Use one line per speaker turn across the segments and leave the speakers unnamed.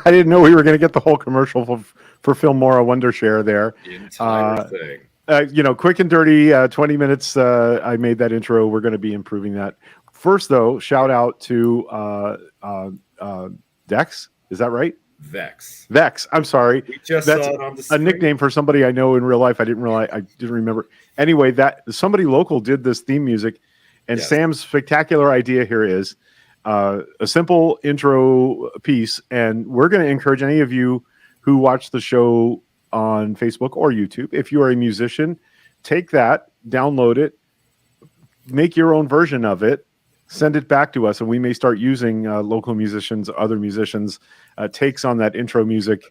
I didn't know we were going to get the whole commercial for Filmora Wondershare there.
The entire thing.
Quick and dirty, 20 minutes. I made that intro. We're going to be improving that. First, though, shout out to Dex. Is that right?
Vex.
I'm sorry.
We just
That's
saw it on the screen.
a nickname for somebody I know in real life. I didn't remember. Anyway, that somebody local did this theme music, and
Yes.
Sam's spectacular idea here is a simple intro piece, and we're going to encourage any of you who watch the show on Facebook or YouTube, if you are a musician, take that, download it, make your own version of it, send it back to us, and we may start using local musicians, other musicians' takes on that intro music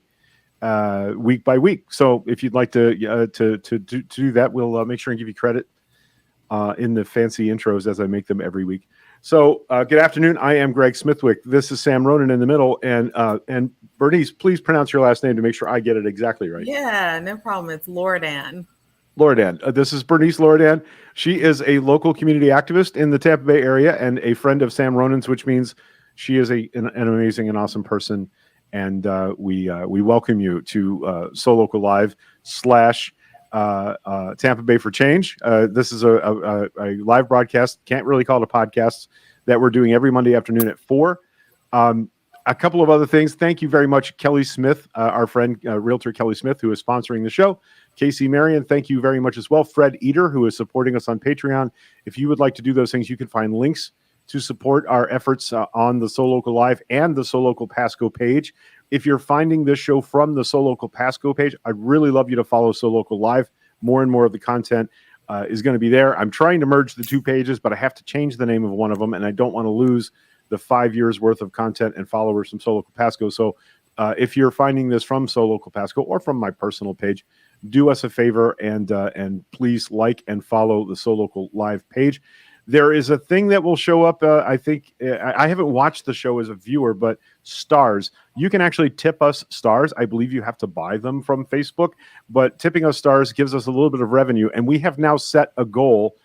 week by week. So if you'd like to do that, we'll make sure and give you credit in the fancy intros as I make them every week. So good afternoon. I am Greg Smithwick. This is Sam Ronan in the middle, and Bernice, please pronounce your last name to make sure I get it exactly right.
Yeah, no problem. It's Lordan.
Lordan. This is Bernice Lordan. She is a local community activist in the Tampa Bay area and a friend of Sam Ronan's, which means she is an amazing and awesome person. And we welcome you to So Local Live / Tampa Bay for Change. This is a live broadcast. Can't really call it a podcast that we're doing every Monday afternoon at 4. A couple of other things. Thank you very much, Kelly Smith, our friend, Realtor Kelly Smith, who is sponsoring the show. Casey Marion, thank you very much as well. Fred Eater, who is supporting us on Patreon. If you would like to do those things, you can find links to support our efforts on the So Local Live and the So Local Pasco page. If you're finding this show from the So Local Pasco page, I'd really love you to follow So Local Live. More and more of the content is going to be there. I'm trying to merge the two pages, but I have to change the name of one of them, and I don't want to lose the 5 years worth of content and followers from So Local Pasco. So if you're finding this from So Local Pasco or from my personal page, do us a favor and please like and follow the So Local Live page. There is a thing that will show up. I think I haven't watched the show as a viewer, but stars. You can actually tip us stars. I believe you have to buy them from Facebook, but tipping us stars gives us a little bit of revenue. And we have now set a goal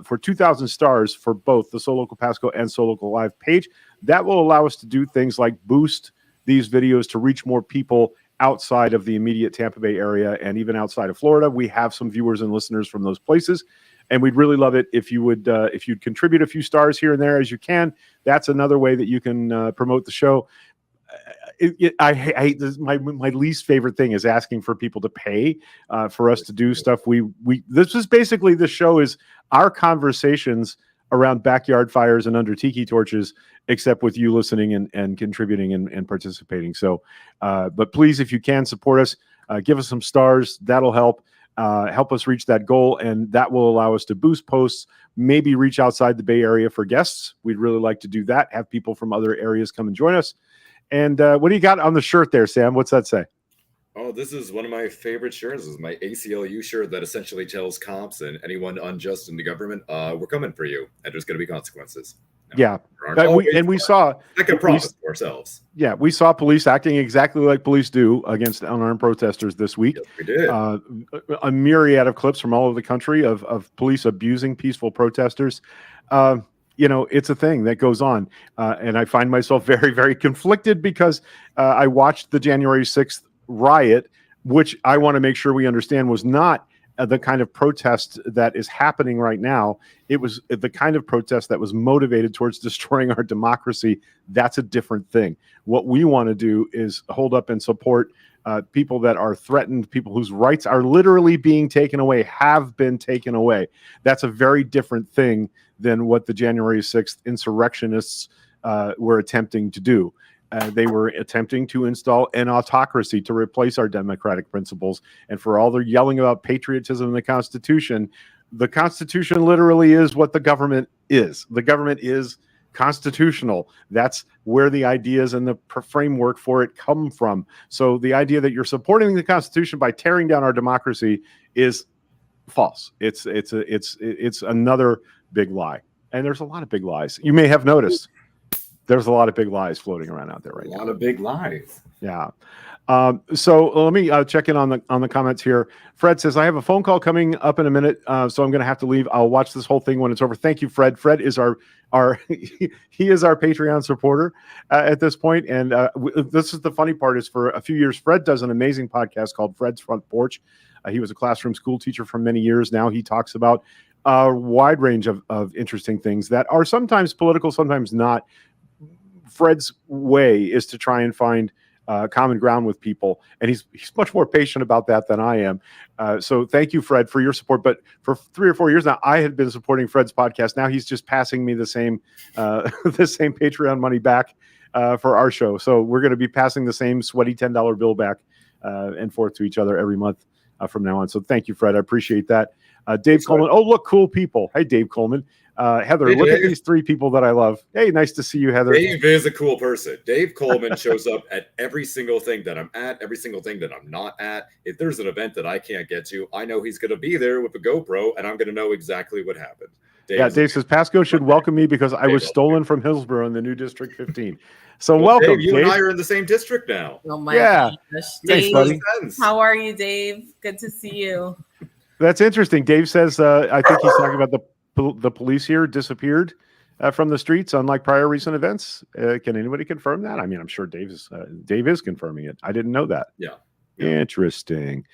for 2,000 stars for both the So Local Pasco and So Local Live page. That will allow us to do things like boost these videos to reach more people outside of the immediate Tampa Bay area and even outside of Florida. We have some viewers and listeners from those places, and we'd really love it if you would if you'd contribute a few stars here and there as you can. That's another way that you can promote the show. I hate this. My least favorite thing is asking for people to pay for us to do stuff. This is basically, the show is our conversations around backyard fires and under tiki torches, except with you listening and contributing and participating. So, but please, if you can support us, give us some stars. That'll help us reach that goal, and that will allow us to boost posts, maybe reach outside the Bay Area for guests. We'd really like to do that. Have people from other areas come and join us. And what do you got on the shirt there, Sam? What's that say?
Oh, this is one of my favorite shirts. This is my ACLU shirt that essentially tells cops and anyone unjust in the government, we're coming for you, and there's going to be consequences.
Yeah, we saw
I can promise to ourselves.
Yeah, we saw police acting exactly like police do against unarmed protesters this week.
Yes, we did.
A myriad of clips from all over the country of police abusing peaceful protesters. It's a thing that goes on, and I find myself very, very conflicted because I watched the January 6th riot, which I want to make sure we understand was not the kind of protest that is happening right now. It was the kind of protest that was motivated towards destroying our democracy. That's a different thing. What we want to do is hold up and support people that are threatened, people whose rights are literally being taken away, have been taken away. That's a very different thing than what the January 6th insurrectionists were attempting to do. They were attempting to install an autocracy to replace our democratic principles. And for all their yelling about patriotism and the Constitution literally is what the government is. The government is constitutional. That's where the ideas and the framework for it come from. So the idea that you're supporting the Constitution by tearing down our democracy is false. It's another big lie. And there's a lot of big lies. You may have noticed. There's a lot of big lies floating around out there right now.
A lot of big lies.
Yeah. So let me check in on the comments here. Fred says, I have a phone call coming up in a minute, so I'm going to have to leave. I'll watch this whole thing when it's over. Thank you, Fred. Fred is our he is our Patreon supporter at this point. And this is the funny part is for a few years, Fred does an amazing podcast called Fred's Front Porch. He was a classroom school teacher for many years. Now he talks about a wide range of interesting things that are sometimes political, sometimes not. Fred's way is to try and find common ground with people, and he's much more patient about that than I am. So thank you, Fred, for your support. But for 3 or 4 years now, I had been supporting Fred's podcast. Now he's just passing me the same the same Patreon money back for our show. So we're going to be passing the same sweaty $10 bill back and forth to each other every month from now on. So thank you, Fred. I appreciate that. Dave Coleman. Oh, look, cool people. Hey, Dave Coleman. Heather,
Hey,
look
Dave.
at these 3 people that I love. Hey, nice to see you, Heather.
Dave is a cool person. Dave Coleman shows up at every single thing that I'm at, every single thing that I'm not at. If there's an event that I can't get to, I know he's going to be there with a GoPro, and I'm going to know exactly what happened.
Dave says Pasco should welcome me because I was
Dave,
stolen from Hillsborough in the new District 15. So
Well,
welcome,
Dave, you
Dave.
and I are in the same district now.
Oh my
Yeah.
gosh.
Thanks,
Dave,
buddy.
Sense.
how are you, Dave? Good to see you.
That's interesting. Dave says, I think he's talking about the police here disappeared from the streets, unlike prior recent events. Can anybody confirm that? I mean, I'm sure Dave is confirming it. I didn't know that.
Yeah.
Interesting.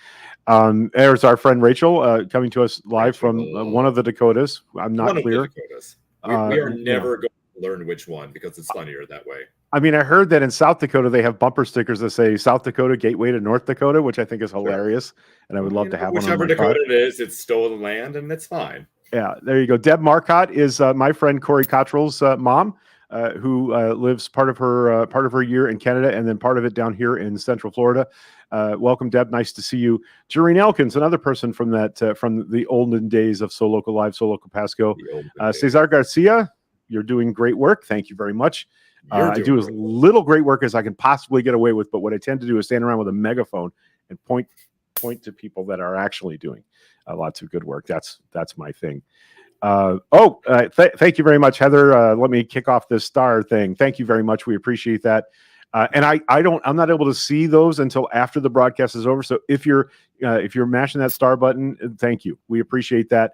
There's our friend Rachel coming to us live from one of the Dakotas. I'm not
One of the
clear.
Dakotas. We are
Yeah.
never going to learn which one because it's funnier that way.
I mean, I heard that in South Dakota they have bumper stickers that say South Dakota Gateway to North Dakota, which I think is hilarious, and I would love to have one.
Whichever
on my car.
Dakota it is, it's stolen land, and it's fine.
Yeah, there you go. Deb Marcotte is my friend Corey Cottrell's mom, who lives part of her year in Canada and then part of it down here in Central Florida. Welcome, Deb. Nice to see you. Jareen Elkins, another person from that from the olden days of So Local Live, So Local Pasco.
The old days.
Cesar Garcia, you're doing great work. Thank you very much.
You're
I
doing
do as
great.
little great work as I can possibly get away with, but what I tend to do is stand around with a megaphone and point to people that are actually doing lots of good work. That's my thing. Thank you very much, Heather. Let me kick off this star thing. Thank you very much. We appreciate that. And I'm not able to see those until after the broadcast is over. So if you're mashing that star button, thank you. We appreciate that.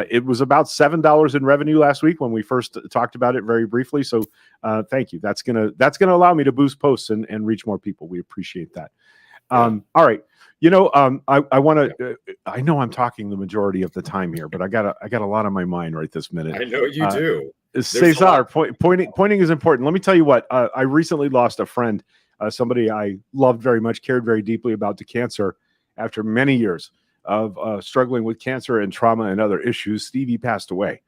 It was about $7 in revenue last week when we first talked about it very briefly. So thank you. That's gonna allow me to boost posts and reach more people. We appreciate that. All right. I want to. I know I'm talking the majority of the time here, but I got a lot on my mind right this minute.
I know you do.
Cesar, pointing is important. Let me tell you what. I recently lost a friend, somebody I loved very much, cared very deeply about, to cancer after many years of struggling with cancer and trauma and other issues. Stevie passed away.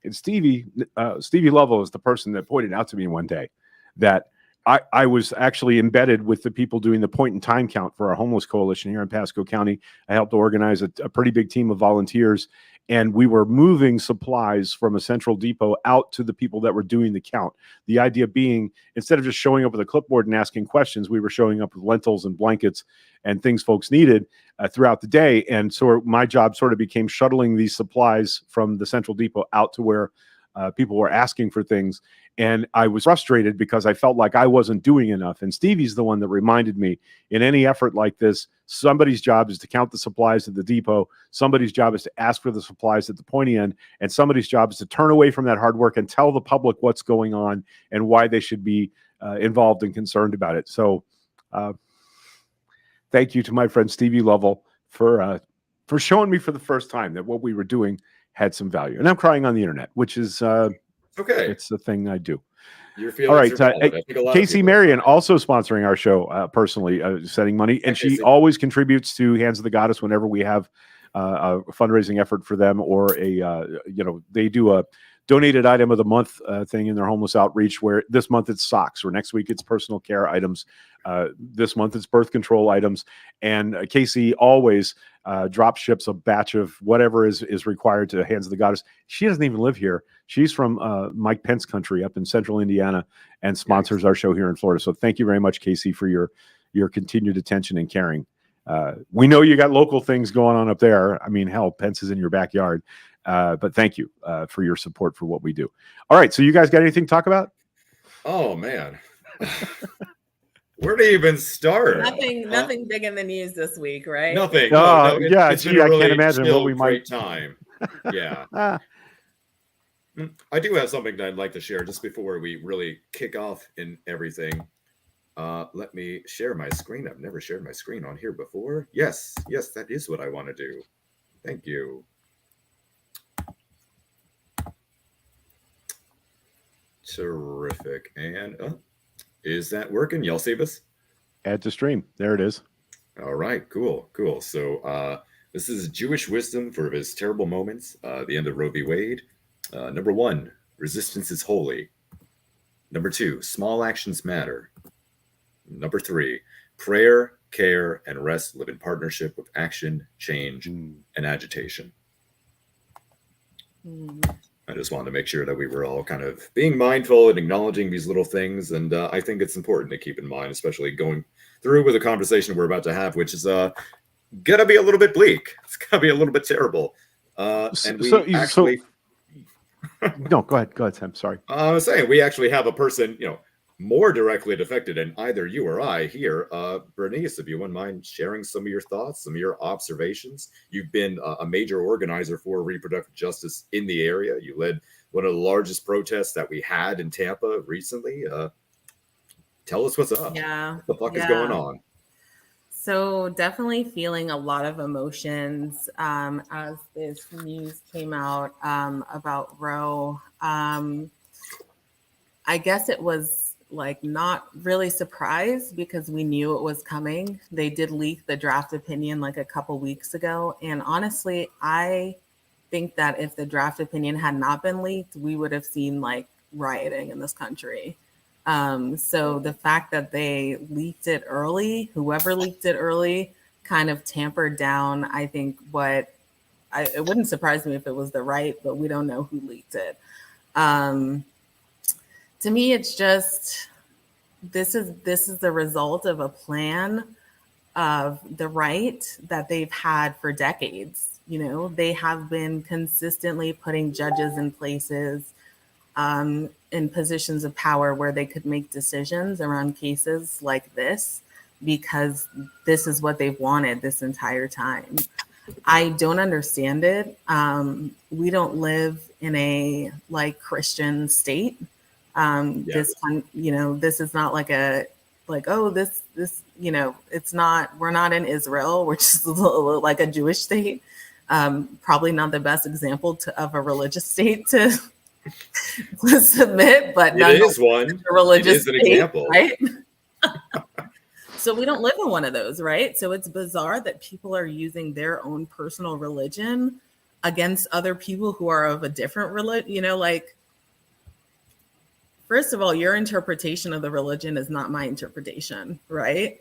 And Stevie Lovell is the person that pointed out to me one day that I was actually embedded with the people doing the point in time count for our homeless coalition here in Pasco County. I helped organize a pretty big team of volunteers, and we were moving supplies from a central depot out to the people that were doing the count. The idea being, instead of just showing up with a clipboard and asking questions, we were showing up with lentils and blankets and things folks needed throughout the day. And so my job sort of became shuttling these supplies from the central depot out to where people were asking for things. And I was frustrated because I felt like I wasn't doing enough. And Stevie's the one that reminded me, in any effort like this, somebody's job is to count the supplies at the depot. Somebody's job is to ask for the supplies at the pointy end. And somebody's job is to turn away from that hard work and tell the public what's going on and why they should be involved and concerned about it. So thank you to my friend Stevie Lovell for showing me for the first time that what we were doing had some value. And I'm crying on the internet, which is
Okay.
it's the thing I do.
Your feelings
All right,
are valid. I think a lot of
Casey
people-
Marion also sponsoring our show personally, sending money, and she
Casey.
always contributes to Hands of the Goddess whenever we have a fundraising effort for them, or they do a donated item of the month thing in their homeless outreach, where this month it's socks, or next week it's personal care items, this month it's birth control items, and Casey always drop ships a batch of whatever is required to Hands of the Goddess. She doesn't even live here. She's from Mike Pence country up in central Indiana and sponsors our show here in Florida. So thank you very much, Casey, for your continued attention and caring. We know you got local things going on up there. I mean, hell, Pence is in your backyard. But thank you for your support for what we do. All right. So you guys got anything to talk about?
Oh, man. Where to even start?
Nothing big in the news this week, right?
Nothing.
Oh,
No,
yeah,
it's been
gee,
a
I can't
really
imagine what
chill,
we
great
might-
time. Yeah.
Ah,
I do have something that I'd like to share just before we really kick off in everything. Let me share my screen. I've never shared my screen on here before. Yes, that is what I want to do. Thank you. Terrific. And is that working? Y'all see this?
add to stream. There it is.
All right, cool. So this is Jewish wisdom for his terrible moments. The end of Roe v. Wade. Number 1, resistance is holy. Number 2, small actions matter. Number 3, prayer, care, and rest live in partnership with action, change, and agitation. I just wanted to make sure that we were all kind of being mindful and acknowledging these little things. And I think it's important to keep in mind, especially going through with the conversation we're about to have, which is going to be a little bit bleak. It's going to be a little bit terrible. And we actually...
No, go ahead, Sam. Sorry.
I was saying we actually have a person, more directly affected than either you or I here. Bernice, if you wouldn't mind sharing some of your thoughts, some of your observations. You've been a major organizer for reproductive justice in the area. You led one of the largest protests that we had in Tampa recently. Tell us what's up.
Yeah.
What the fuck is going on?
So definitely feeling a lot of emotions as this news came out about Roe. I guess it was like not really surprised because we knew it was coming. They did leak the draft opinion like a couple weeks ago. And honestly, I think that if the draft opinion had not been leaked, we would have seen like rioting in this country. So the fact that they leaked it early, whoever leaked it early, kind of tampered down, I think it wouldn't surprise me if it was the right, but we don't know who leaked it. To me, it's just, this is the result of a plan of the right that they've had for decades. They have been consistently putting judges in places, in positions of power where they could make decisions around cases like this, because this is what they've wanted this entire time. I don't understand it. We don't live in a Christian state. This is not it's not, we're not in Israel, which is like a Jewish state. Probably not the best example of a religious state to submit, but
it is one.
A religious
it is an example,
right? So we don't live in one of those, right? So it's bizarre that people are using their own personal religion against other people who are of a different religion. First of all, your interpretation of the religion is not my interpretation, right?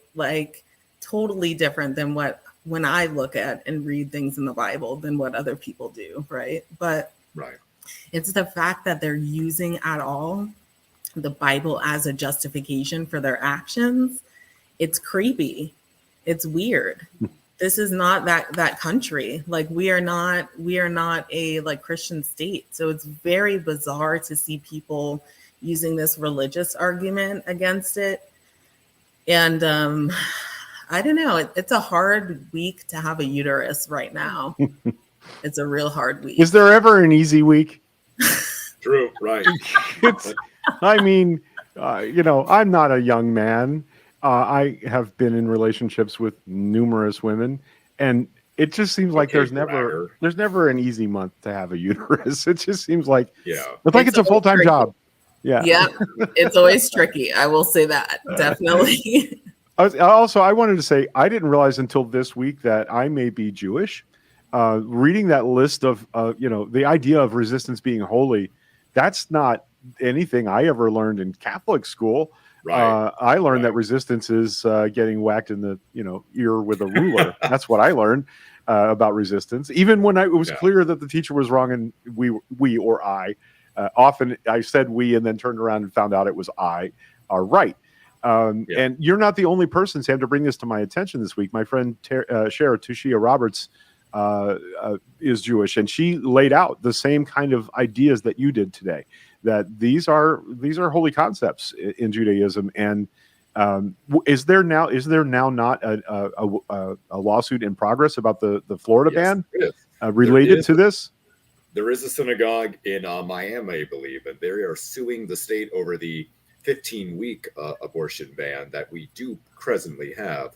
Totally different than when I look at and read things in the Bible than what other people do, right? But
right.
It's the fact that they're using at all the Bible as a justification for their actions. It's creepy. It's weird. This is not that country. We are not a Christian state. So it's very bizarre to see people using this religious argument against it. And I don't know. It's a hard week to have a uterus right now. It's a real hard week.
Is there ever an easy week?
True, right.
I'm not a young man. I have been in relationships with numerous women, and it just seems like there's never an easy month to have a uterus. It just seems like it's a full-time job. Yeah.
Yeah. It's always tricky. I will say that. Definitely.
I wanted to say, I didn't realize until this week that I may be Jewish. Reading that list of, the idea of resistance being holy, that's not anything I ever learned in Catholic school.
Right.
I learned that resistance is getting whacked in the ear with a ruler. That's what I learned about resistance. Even when it was clear that the teacher was wrong, and we or I, often I said we and then turned around and found out it was I are right. And you're not the only person, Sam, to bring this to my attention this week. My friend Shara Tushia Roberts is Jewish, and she laid out the same kind of ideas that you did today, that these are holy concepts in Judaism, and Is there now not a lawsuit in progress about the Florida
Yes,
ban
there is.
related to this?
There is a synagogue in Miami, I believe, and they are suing the state over the 15-week abortion ban that we do presently have.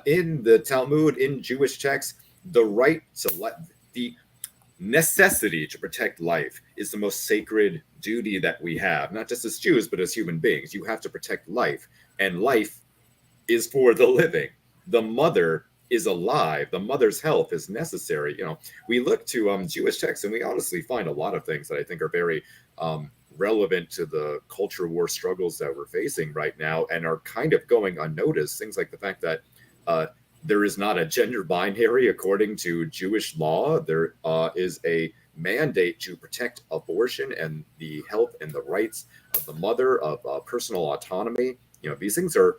In the Talmud, in Jewish texts, the right to the necessity to protect life is the most sacred duty that we have, not just as Jews, but as human beings. You have to protect life, and life is for the living. The mother is alive. The mother's health is necessary. We look to Jewish texts, and we honestly find a lot of things that I think are very relevant to the culture war struggles that we're facing right now, and are kind of going unnoticed. Things like the fact that there is not a gender binary according to Jewish law. There is a mandate to protect abortion and the health and the rights of the mother, of personal autonomy. These things are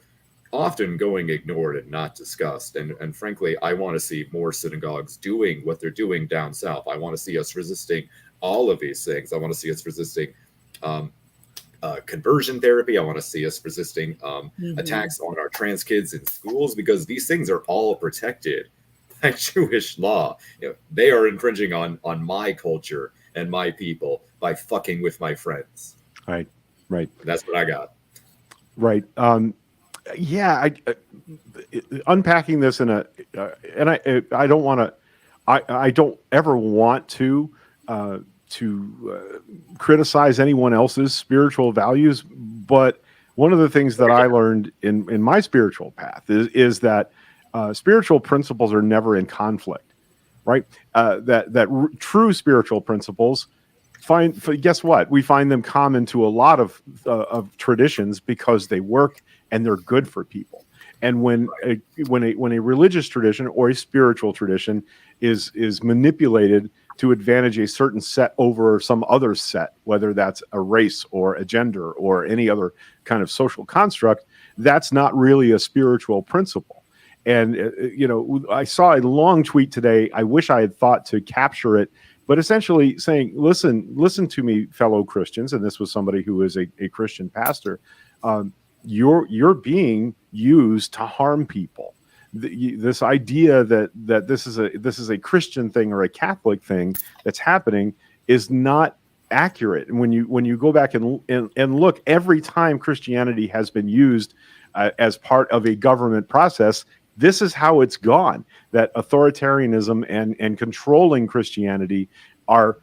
often going ignored and not discussed. And frankly, I want to see more synagogues doing what they're doing down south. I want to see us resisting all of these things. I want to see us resisting conversion therapy. I want to see us resisting attacks on our trans kids in schools, because these things are all protected by Jewish law. They are infringing on my culture and my people by fucking with my friends.
Right.
That's what I got.
Right. Yeah. Unpacking this and I don't want to. I don't ever want to criticize anyone else's spiritual values, but one of the things that I learned in my spiritual path is that spiritual principles are never in conflict, right? True spiritual principles guess what? We find them common to a lot of traditions because they work and they're good for people. And when a religious tradition or a spiritual tradition is manipulated to advantage a certain set over some other set, whether that's a race or a gender or any other kind of social construct, that's not really a spiritual principle. And, I saw a long tweet today. I wish I had thought to capture it, but essentially saying, listen to me, fellow Christians. And this was somebody who is a Christian pastor. You're being used to harm people. This idea that this is a Christian thing or a Catholic thing that's happening is not accurate. And when you go back and look, every time Christianity has been used as part of a government process, this is how it's gone. That authoritarianism and controlling Christianity are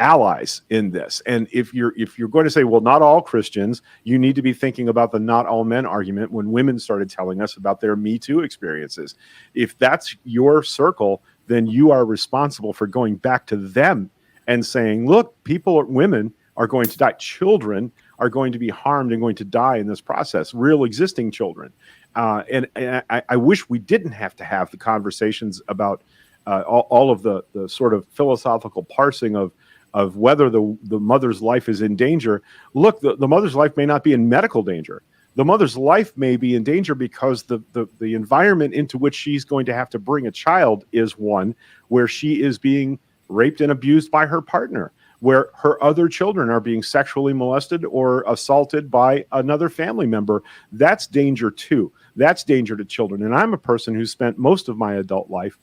allies in this. And if you're going to say, well, not all Christians, you need to be thinking about the not all men argument when women started telling us about their Me Too experiences. If that's your circle, then you are responsible for going back to them and saying, look, women are going to die. Children are going to be harmed and going to die in this process, real existing children. And I wish we didn't have to have the conversations about all of the sort of philosophical parsing of whether the mother's life is in danger. Look, the mother's life may not be in medical danger. The mother's life may be in danger because the environment into which she's going to have to bring a child is one where she is being raped and abused by her partner, where her other children are being sexually molested or assaulted by another family member. That's danger too. That's danger to children. And I'm a person who spent most of my adult life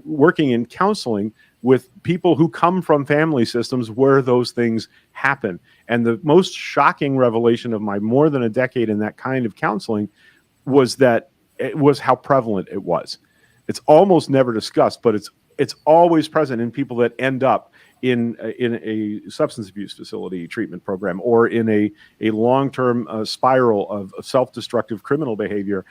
working in counseling with people who come from family systems where those things happen. And the most shocking revelation of my more than a decade in that kind of counseling was how prevalent it was. It's almost never discussed, but it's always present in people that end up in a substance abuse facility treatment program or in a long-term spiral of self-destructive criminal behavior.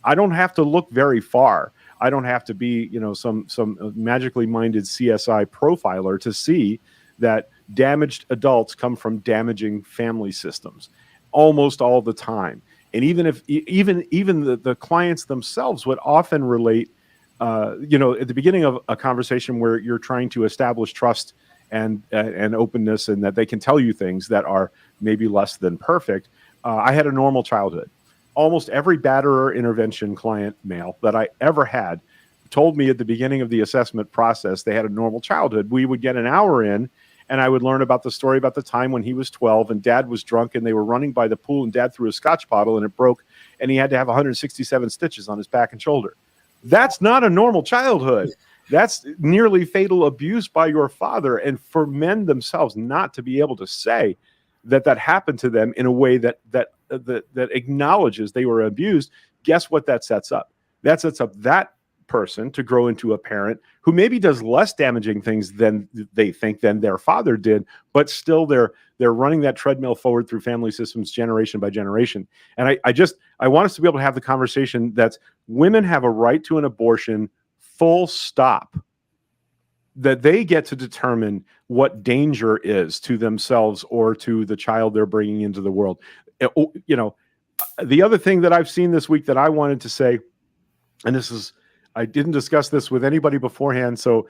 I don't have to look very far. I don't have to be, some magically minded CSI profiler to see that damaged adults come from damaging family systems almost all the time. And even the clients themselves would often relate, at the beginning of a conversation where you're trying to establish trust and openness, and that they can tell you things that are maybe less than perfect. I had a normal childhood. Almost every batterer intervention client male that I ever had told me at the beginning of the assessment process they had a normal childhood. We would get an hour in, and I would learn about the story about the time when he was 12 and dad was drunk and they were running by the pool and dad threw a scotch bottle and it broke and he had to have 167 stitches on his back and shoulder. That's not a normal childhood. That's nearly fatal abuse by your father. And for men themselves not to be able to say that happened to them in a way that acknowledges they were abused, guess what that sets up? That sets up that person to grow into a parent who maybe does less damaging things than they think than their father did, but still they're running that treadmill forward through family systems generation by generation. And I want us to be able to have the conversation that women have a right to an abortion, full stop, that they get to determine what danger is to themselves or to the child they're bringing into the world. You know, the other thing that I've seen this week that I wanted to say, and this is, I didn't discuss this with anybody beforehand, so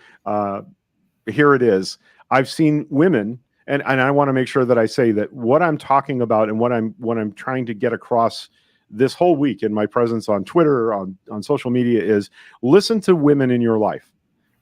here it is. I've seen women, and I want to make sure that I say that what I'm talking about and what I'm trying to get across this whole week in my presence on Twitter, on social media, is listen to women in your life.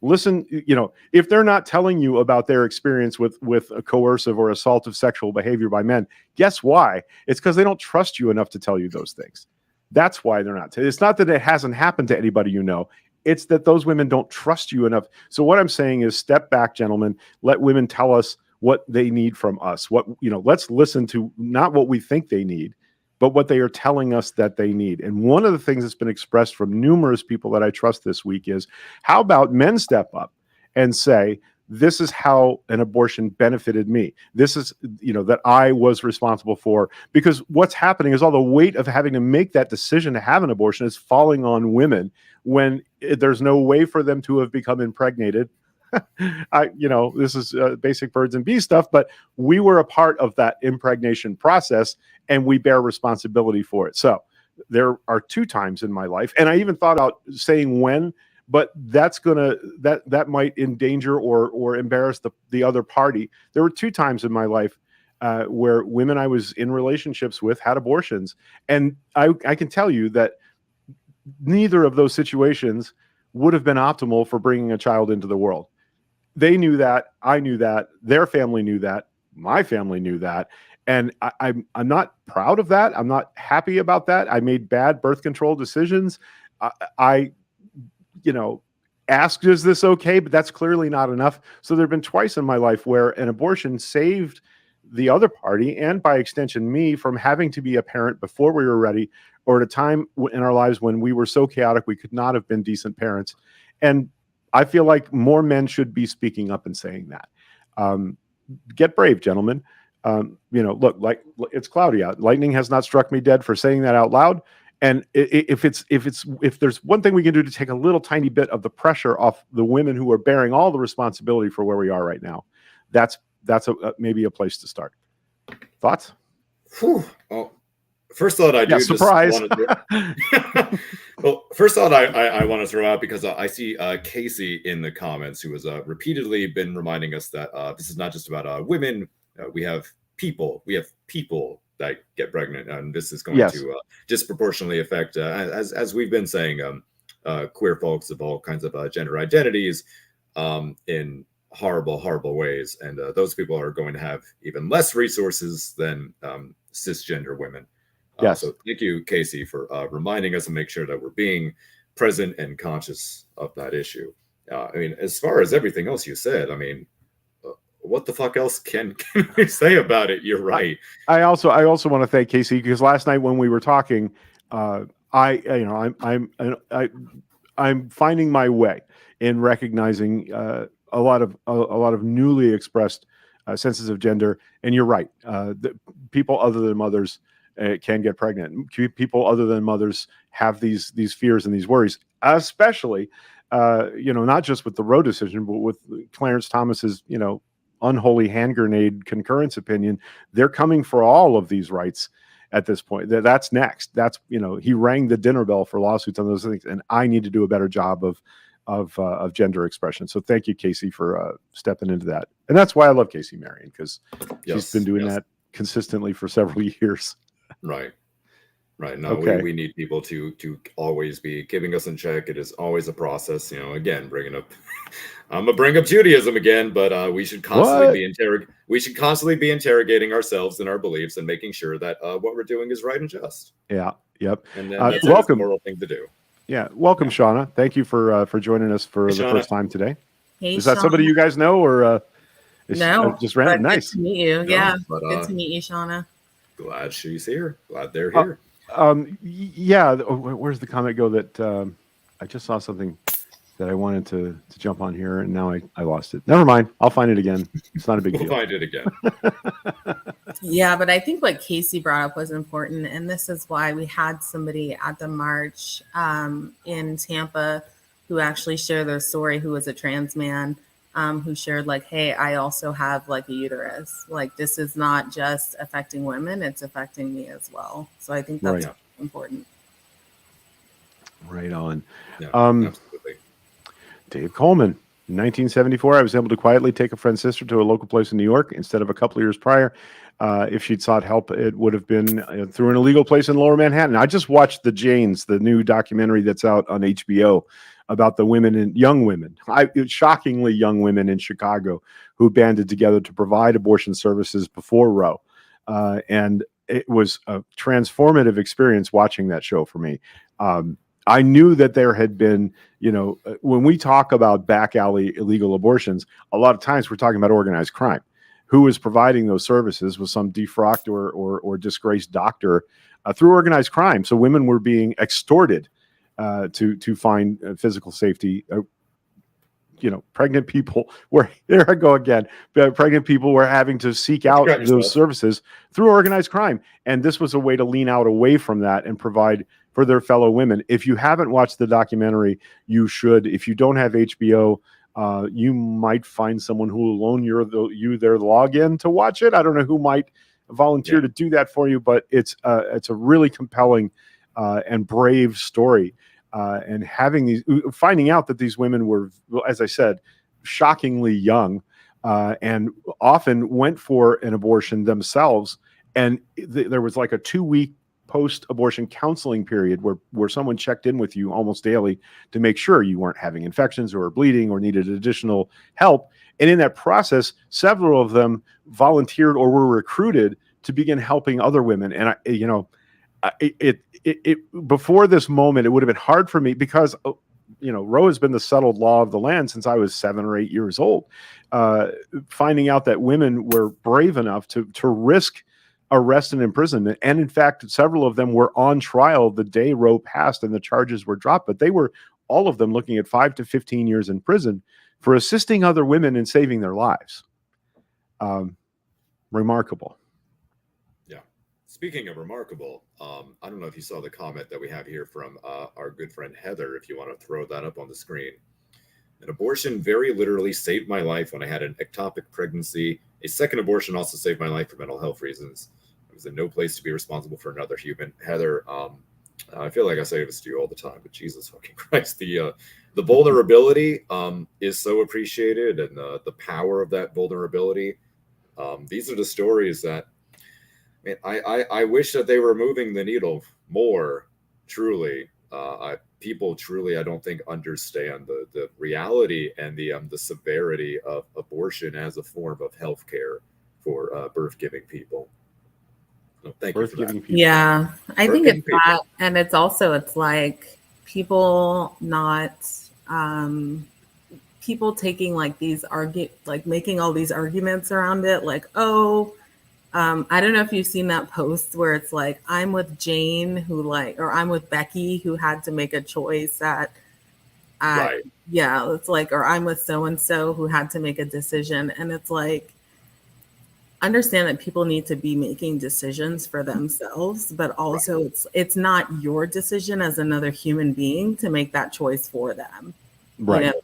Listen, you know, if they're not telling you about their experience with a coercive or assaultive sexual behavior by men, guess why? It's because they don't trust you enough to tell you those things. That's why they're not. It's not that it hasn't happened to anybody you know. It's that those women don't trust you enough. So what I'm saying is step back, gentlemen. Let women tell us what they need from us. Let's listen to not what we think they need, but what they are telling us that they need. And one of the things that's been expressed from numerous people that I trust this week is, how about men step up and say, this is how an abortion benefited me. This is, that I was responsible for, because what's happening is all the weight of having to make that decision to have an abortion is falling on women when there's no way for them to have become impregnated. This is basic birds and bees stuff, but we were a part of that impregnation process and we bear responsibility for it. So there are 2 times in my life, and I even thought about saying when, but that might endanger or embarrass the other party. There were 2 times in my life where women I was in relationships with had abortions. And I can tell you that neither of those situations would have been optimal for bringing a child into the world. They knew that, I knew that, their family knew that, my family knew that. And I'm not proud of that. I'm not happy about that. I made bad birth control decisions. I asked, is this okay? But that's clearly not enough. So there have been twice in my life where an abortion saved the other party, and by extension me, from having to be a parent before we were ready, or at a time in our lives when we were so chaotic we could not have been decent parents. And I feel like more men should be speaking up and saying that. Get brave, gentlemen. Look, like, it's cloudy out. Lightning has not struck me dead for saying that out loud. And if there's one thing we can do to take a little tiny bit of the pressure off the women who are bearing all the responsibility for where we are right now, that's maybe a place to start. Thoughts?
Whew. Oh, first thought I do.
Yeah, surprise.
Well, first thought I want to throw out, because I see Casey in the comments, who has repeatedly been reminding us that this is not just about women. We have people that get pregnant, and this is going to disproportionately affect, as we've been saying, queer folks of all kinds of gender identities in horrible ways, and those people are going to have even less resources than cisgender women.
Yes.
So thank you, Casey, for reminding us and make sure that we're being present and conscious of that issue. As far as everything else you said, what the fuck else can we say about it? You're right.
I also want to thank Casey, because last night when we were talking, I'm finding my way in recognizing a lot of newly expressed senses of gender. And you're right. People other than mothers can get pregnant. People other than mothers have these fears and these worries, especially not just with the Roe decision, but with Clarence Thomas's unholy hand grenade concurrence opinion. They're coming for all of these rights at this point. That's next. That's he rang the dinner bell for lawsuits on those things, and I need to do a better job of gender expression. So thank you, Casey, for stepping into that. And that's why I love Casey Marion, because she's been doing that consistently for several years.
Right. Right. No,
Okay.
we need people to always be keeping us in check. It is always a process. Again, bringing up I'm gonna bring up Judaism again, but we should constantly
What?
be we should constantly be interrogating ourselves and our beliefs and making sure that what we're doing is right and just.
Yeah. Yep.
And then that's
Welcome.
a moral thing to do.
Yeah. Welcome, Shauna. Thank you for joining us for
Hey,
the
Shauna.
first time today.
Hey,
Is that
Shauna.
somebody you guys know, or is
No,
just random?
but
Nice.
Good to meet you.
No,
Yeah,
but,
good to meet you, Shauna.
Glad she's here. Glad they're here.
Yeah. Where's the comment go that I just saw something that I wanted to jump on here, and now I lost it. Never mind. I'll find it again. It's not a big
We'll
deal.
find it again.
Yeah, but I think what Casey brought up was important, and this is why we had somebody at the march in Tampa who actually shared their story, who was a trans man, who shared like, hey, I also have like a uterus. Like, this is not just affecting women, it's affecting me as well. So I think that's
Right.
important.
Right on.
Yeah, absolutely.
Dave Coleman. In 1974, I was able to quietly take a friend's sister to a local place in New York instead of a couple of years prior. If she'd sought help, it would have been through an illegal place in Lower Manhattan. I just watched The Janes, the new documentary that's out on HBO about the women and young women, shockingly young women in Chicago who banded together to provide abortion services before Roe. And it was a transformative experience watching that show for me. I knew that there had been, when we talk about back alley illegal abortions, a lot of times we're talking about organized crime. Who was providing those services was some defrocked or disgraced doctor through organized crime. So women were being extorted to find physical safety. Pregnant people were, there I go again, pregnant people were having to seek out those services through organized crime. And this was a way to lean out away from that and provide for their fellow women. If you haven't watched the documentary, you should. If you don't have HBO, you might find someone who will loan you their login to watch it. I don't know who might volunteer to do that for you, but it's a really compelling and brave story. And finding out that these women were, as I said, shockingly young, and often went for an abortion themselves. And there was like a 2-week post-abortion counseling period where someone checked in with you almost daily to make sure you weren't having infections or bleeding or needed additional help. And in that process, several of them volunteered or were recruited to begin helping other women. And before this moment, it would have been hard for me because Roe has been the settled law of the land since I was 7 or 8 years old. Finding out that women were brave enough to risk arrest and imprisonment, and in fact, several of them were on trial the day Roe passed and the charges were dropped. But they were, all of them, looking at 5 to 15 years in prison for assisting other women in saving their lives. Remarkable.
Speaking of remarkable, I don't know if you saw the comment that we have here from our good friend Heather, if you want to throw that up on the screen. An abortion very literally saved my life when I had an ectopic pregnancy. A second abortion also saved my life for mental health reasons. I was in no place to be responsible for another human. Heather, I feel like I say this to you all the time, but Jesus fucking Christ, the vulnerability is so appreciated, and the power of that vulnerability. These are the stories that, I wish that they were moving the needle more. Truly, people truly, I don't think, understand the reality and the severity of abortion as a form of healthcare for birth-giving people. So thank you for that.
People.
Yeah, I think it's that, and it's like people not people taking like these making all these arguments around it, like, oh. I don't know if you've seen that post where it's like, I'm with Jane or I'm with Becky who had to make a choice right. Yeah, it's like, or I'm with so-and-so who had to make a decision. And it's like, understand that people need to be making decisions for themselves, but also it's not your decision as another human being to make that choice for them. Right.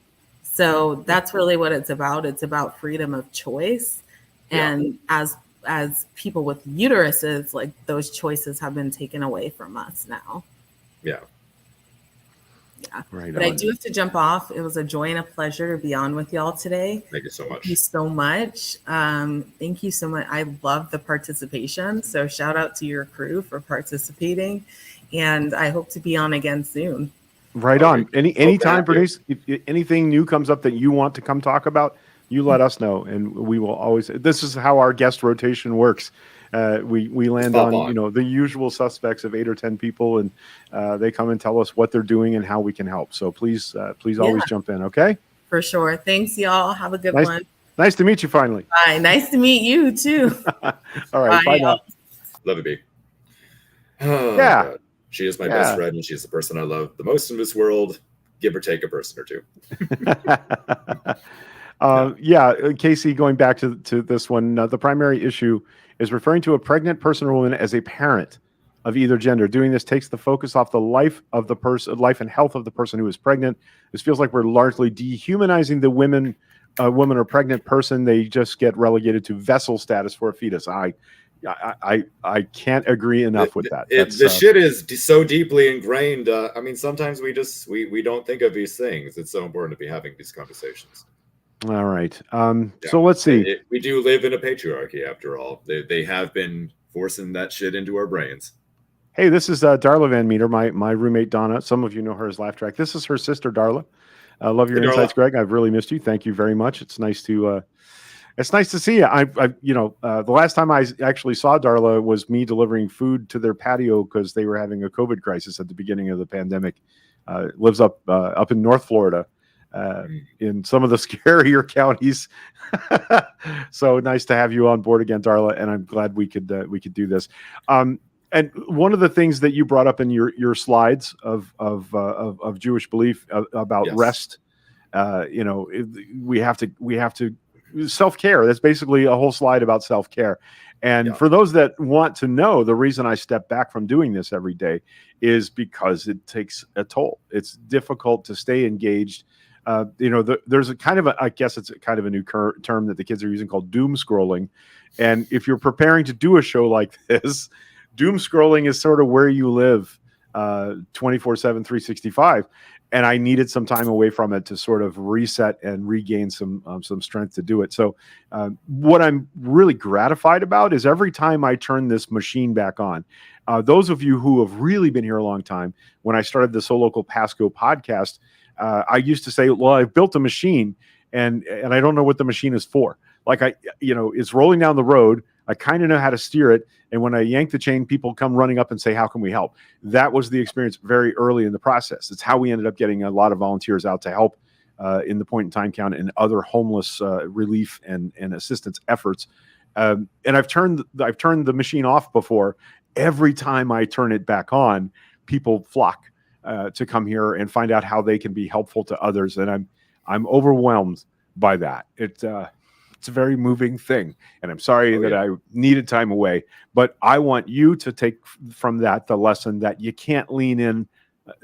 So that's really what it's about. It's about freedom of choice. And as people with uteruses, like, those choices have been taken away from us now.
Yeah.
Yeah.
Right
But I
on.
do have to jump off. It was a joy and a pleasure to be on with y'all today.
Thank you so
Thank you
much.
so much. Thank you so much. I love the participation. So shout out to your crew for participating. And I hope to be on again soon.
Right
Oh,
on.
we hope to
Anytime,
have you.
Bernice, if anything new comes up that you want to come talk about, you let us know, and we will always. This is how our guest rotation works. We land
pop
on
on.
the usual suspects of 8 or 10 people, and they come and tell us what they're doing and how we can help. So please always jump in. Okay.
For sure. Thanks, y'all. Have a good
Nice-
one.
Nice to meet you finally.
Bye. Nice to meet you too.
All right. Bye now.
y'all.
Love you, B. Oh,
Yeah.
God. She is my
Yeah.
best friend, and she's the person I love the most in this world. Give or take a person or two.
Casey, going back to this one, the primary issue is referring to a pregnant person or woman as a parent of either gender. Doing this takes the focus off the life and health of the person who is pregnant. This feels like we're largely dehumanizing the woman or pregnant person. They just get relegated to vessel status for a fetus. I can't agree enough with that.
The shit is so deeply ingrained. I mean, sometimes we don't think of these things. It's so important to be having these conversations.
All right. So let's see.
We do live in a patriarchy, after all. They have been forcing that shit into our brains.
Hey, this is Darla Van Meter, my roommate Donna. Some of you know her as Laugh Track. This is her sister Darla. I love your
Hey,
insights,
Darla.
Greg. I've really missed you. Thank you very much. It's nice to see you. The last time I actually saw Darla was me delivering food to their patio because they were having a COVID crisis at the beginning of the pandemic. Lives up in North Florida, in some of the scarier counties. So nice to have you on board again, Darla. And I'm glad we could do this. And one of the things that you brought up in your slides of Jewish belief about
Yes.
rest, we have to self-care. That's basically a whole slide about self-care. And for those that want to know, the reason I step back from doing this every day is because it takes a toll. It's difficult to stay engaged. There's a kind of I guess it's kind of a new term that the kids are using called doom scrolling. And if you're preparing to do a show like this, doom scrolling is sort of where you live 24/7, 365. And I needed some time away from it to sort of reset and regain some strength to do it. So what I'm really gratified about is every time I turn this machine back on, those of you who have really been here a long time, when I started the So Local Pasco podcast, I used to say, well, I've built a machine and I don't know what the machine is for. Like it's rolling down the road. I kind of know how to steer it. And when I yank the chain, people come running up and say, how can we help? That was the experience very early in the process. It's how we ended up getting a lot of volunteers out to help in the point in time count and other homeless relief and assistance efforts. And I've turned the machine off before. Every time I turn it back on, people flock to come here and find out how they can be helpful to others. And I'm overwhelmed by that. It's a very moving thing. And I'm sorry that I needed time away, but I want you to take from that the lesson that you can't lean in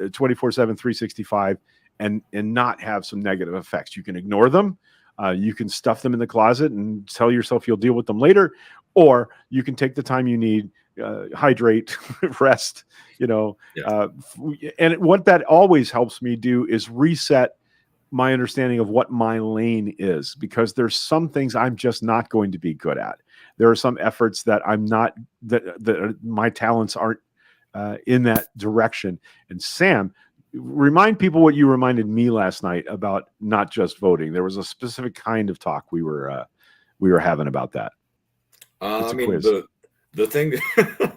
24/7, 365 and not have some negative effects. You can ignore them. You can stuff them in the closet and tell yourself you'll deal with them later, or you can take the time you need, hydrate, rest, and what that always helps me do is reset my understanding of what my lane is, because there's some things I'm just not going to be good at. There are some efforts that I'm not, that my talents aren't in that direction. And Sam, remind people what you reminded me last night about not just voting. There was a specific kind of talk we were having about that.
Quiz. The thing,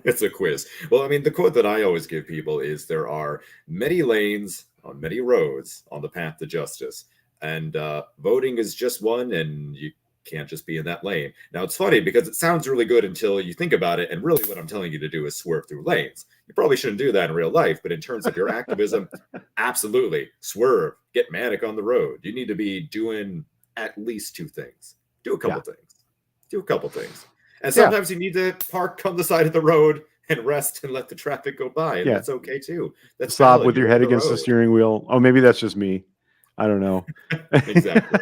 it's a quiz. Well, I mean, the quote that I always give people is there are many lanes on many roads on the path to justice. And voting is just one, and you can't just be in that lane. Now, it's funny because it sounds really good until you think about it. And really what I'm telling you to do is swerve through lanes. You probably shouldn't do that in real life, but in terms of your activism, absolutely. Swerve, get manic on the road. You need to be doing at least two things. Do a couple things. And sometimes you need to park on the side of the road and rest and let the traffic go by. And that's okay too. That's
stop
valid.
with your head against the steering wheel. Oh, maybe that's just me. I don't know.
Exactly.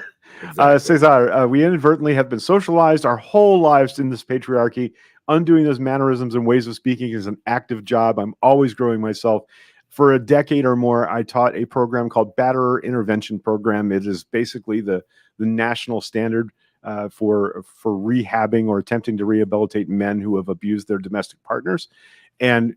Cesar, we inadvertently have been socialized our whole lives in this patriarchy. Undoing those mannerisms and ways of speaking is an active job. I'm always growing myself. for a decade or more, I taught a program called Batterer Intervention Program. It is basically the national standard for rehabbing or attempting to rehabilitate men who have abused their domestic partners. And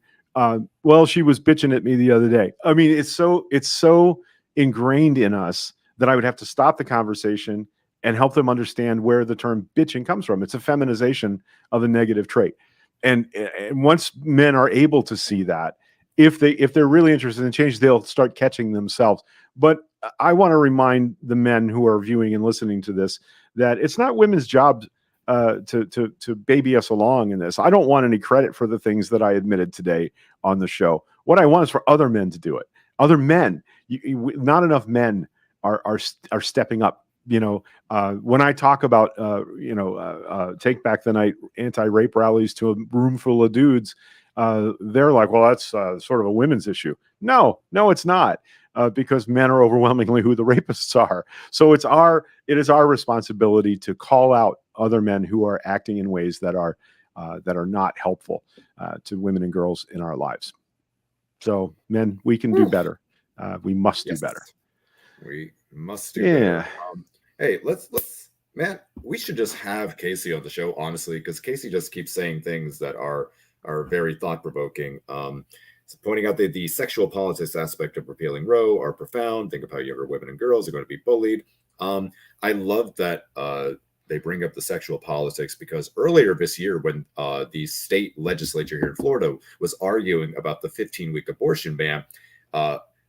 well, she was bitching at me the other day. I mean, it's so ingrained in us that I would have to stop the conversation and help them understand where the term bitching comes from. It's a feminization of a negative trait. And once men are able to see that, if they're really interested in change, they'll start catching themselves. But I want to remind the men who are viewing and listening to this that it's not women's job to baby us along in this. I don't want any credit for the things that I admitted today on the show. What I want is for other men to do it. Other men, not enough men are stepping up. When I talk about Take Back the Night anti-rape rallies to a room full of dudes, they're like, well, that's sort of a women's issue. No, it's not, because men are overwhelmingly who the rapists are. So it is our responsibility to call out other men who are acting in ways that are not helpful to women and girls in our lives. So men, we can do better. We must do better.
We must do better. Hey, let's man, we should just have Casey on the show, honestly, because Casey just keeps saying things that are very thought-provoking. So pointing out that the sexual politics aspect of repealing Roe are profound. Think of how younger women and girls are going to be bullied. I love that they bring up the sexual politics, because earlier this year, when the state legislature here in Florida was arguing about the 15-week abortion ban,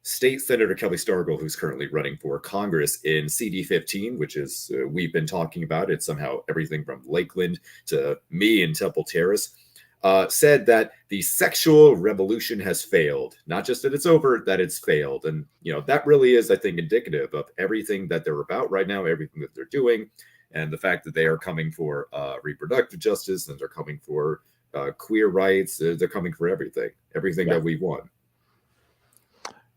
State Senator Kelly Stargell, who's currently running for Congress in CD15, which is we've been talking about, it's somehow everything from Lakeland to me in Temple Terrace, said that the sexual revolution has failed. Not just that it's over, that it's failed. And, that really is, I think, indicative of everything that they're about right now, everything that they're doing, and the fact that they are coming for reproductive justice, and they're coming for queer rights. They're coming for everything that we want.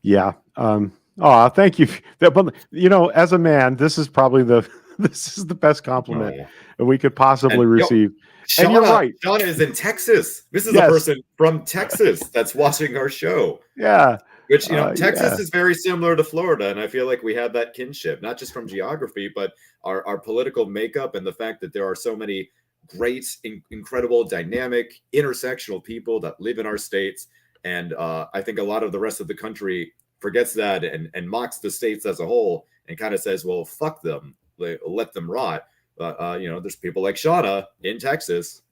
Yeah. Thank you. As a man, this is probably this is the best compliment we could possibly receive. And you're right.
Shauna is in Texas. This is a person from Texas that's watching our show.
Yeah.
Which, Texas is very similar to Florida. And I feel like we have that kinship, not just from geography, but our political makeup, and the fact that there are so many great, incredible, dynamic, intersectional people that live in our states. And I think a lot of the rest of the country forgets that and mocks the states as a whole, and kind of says, well, fuck them, let them rot. There's people like Shauna in Texas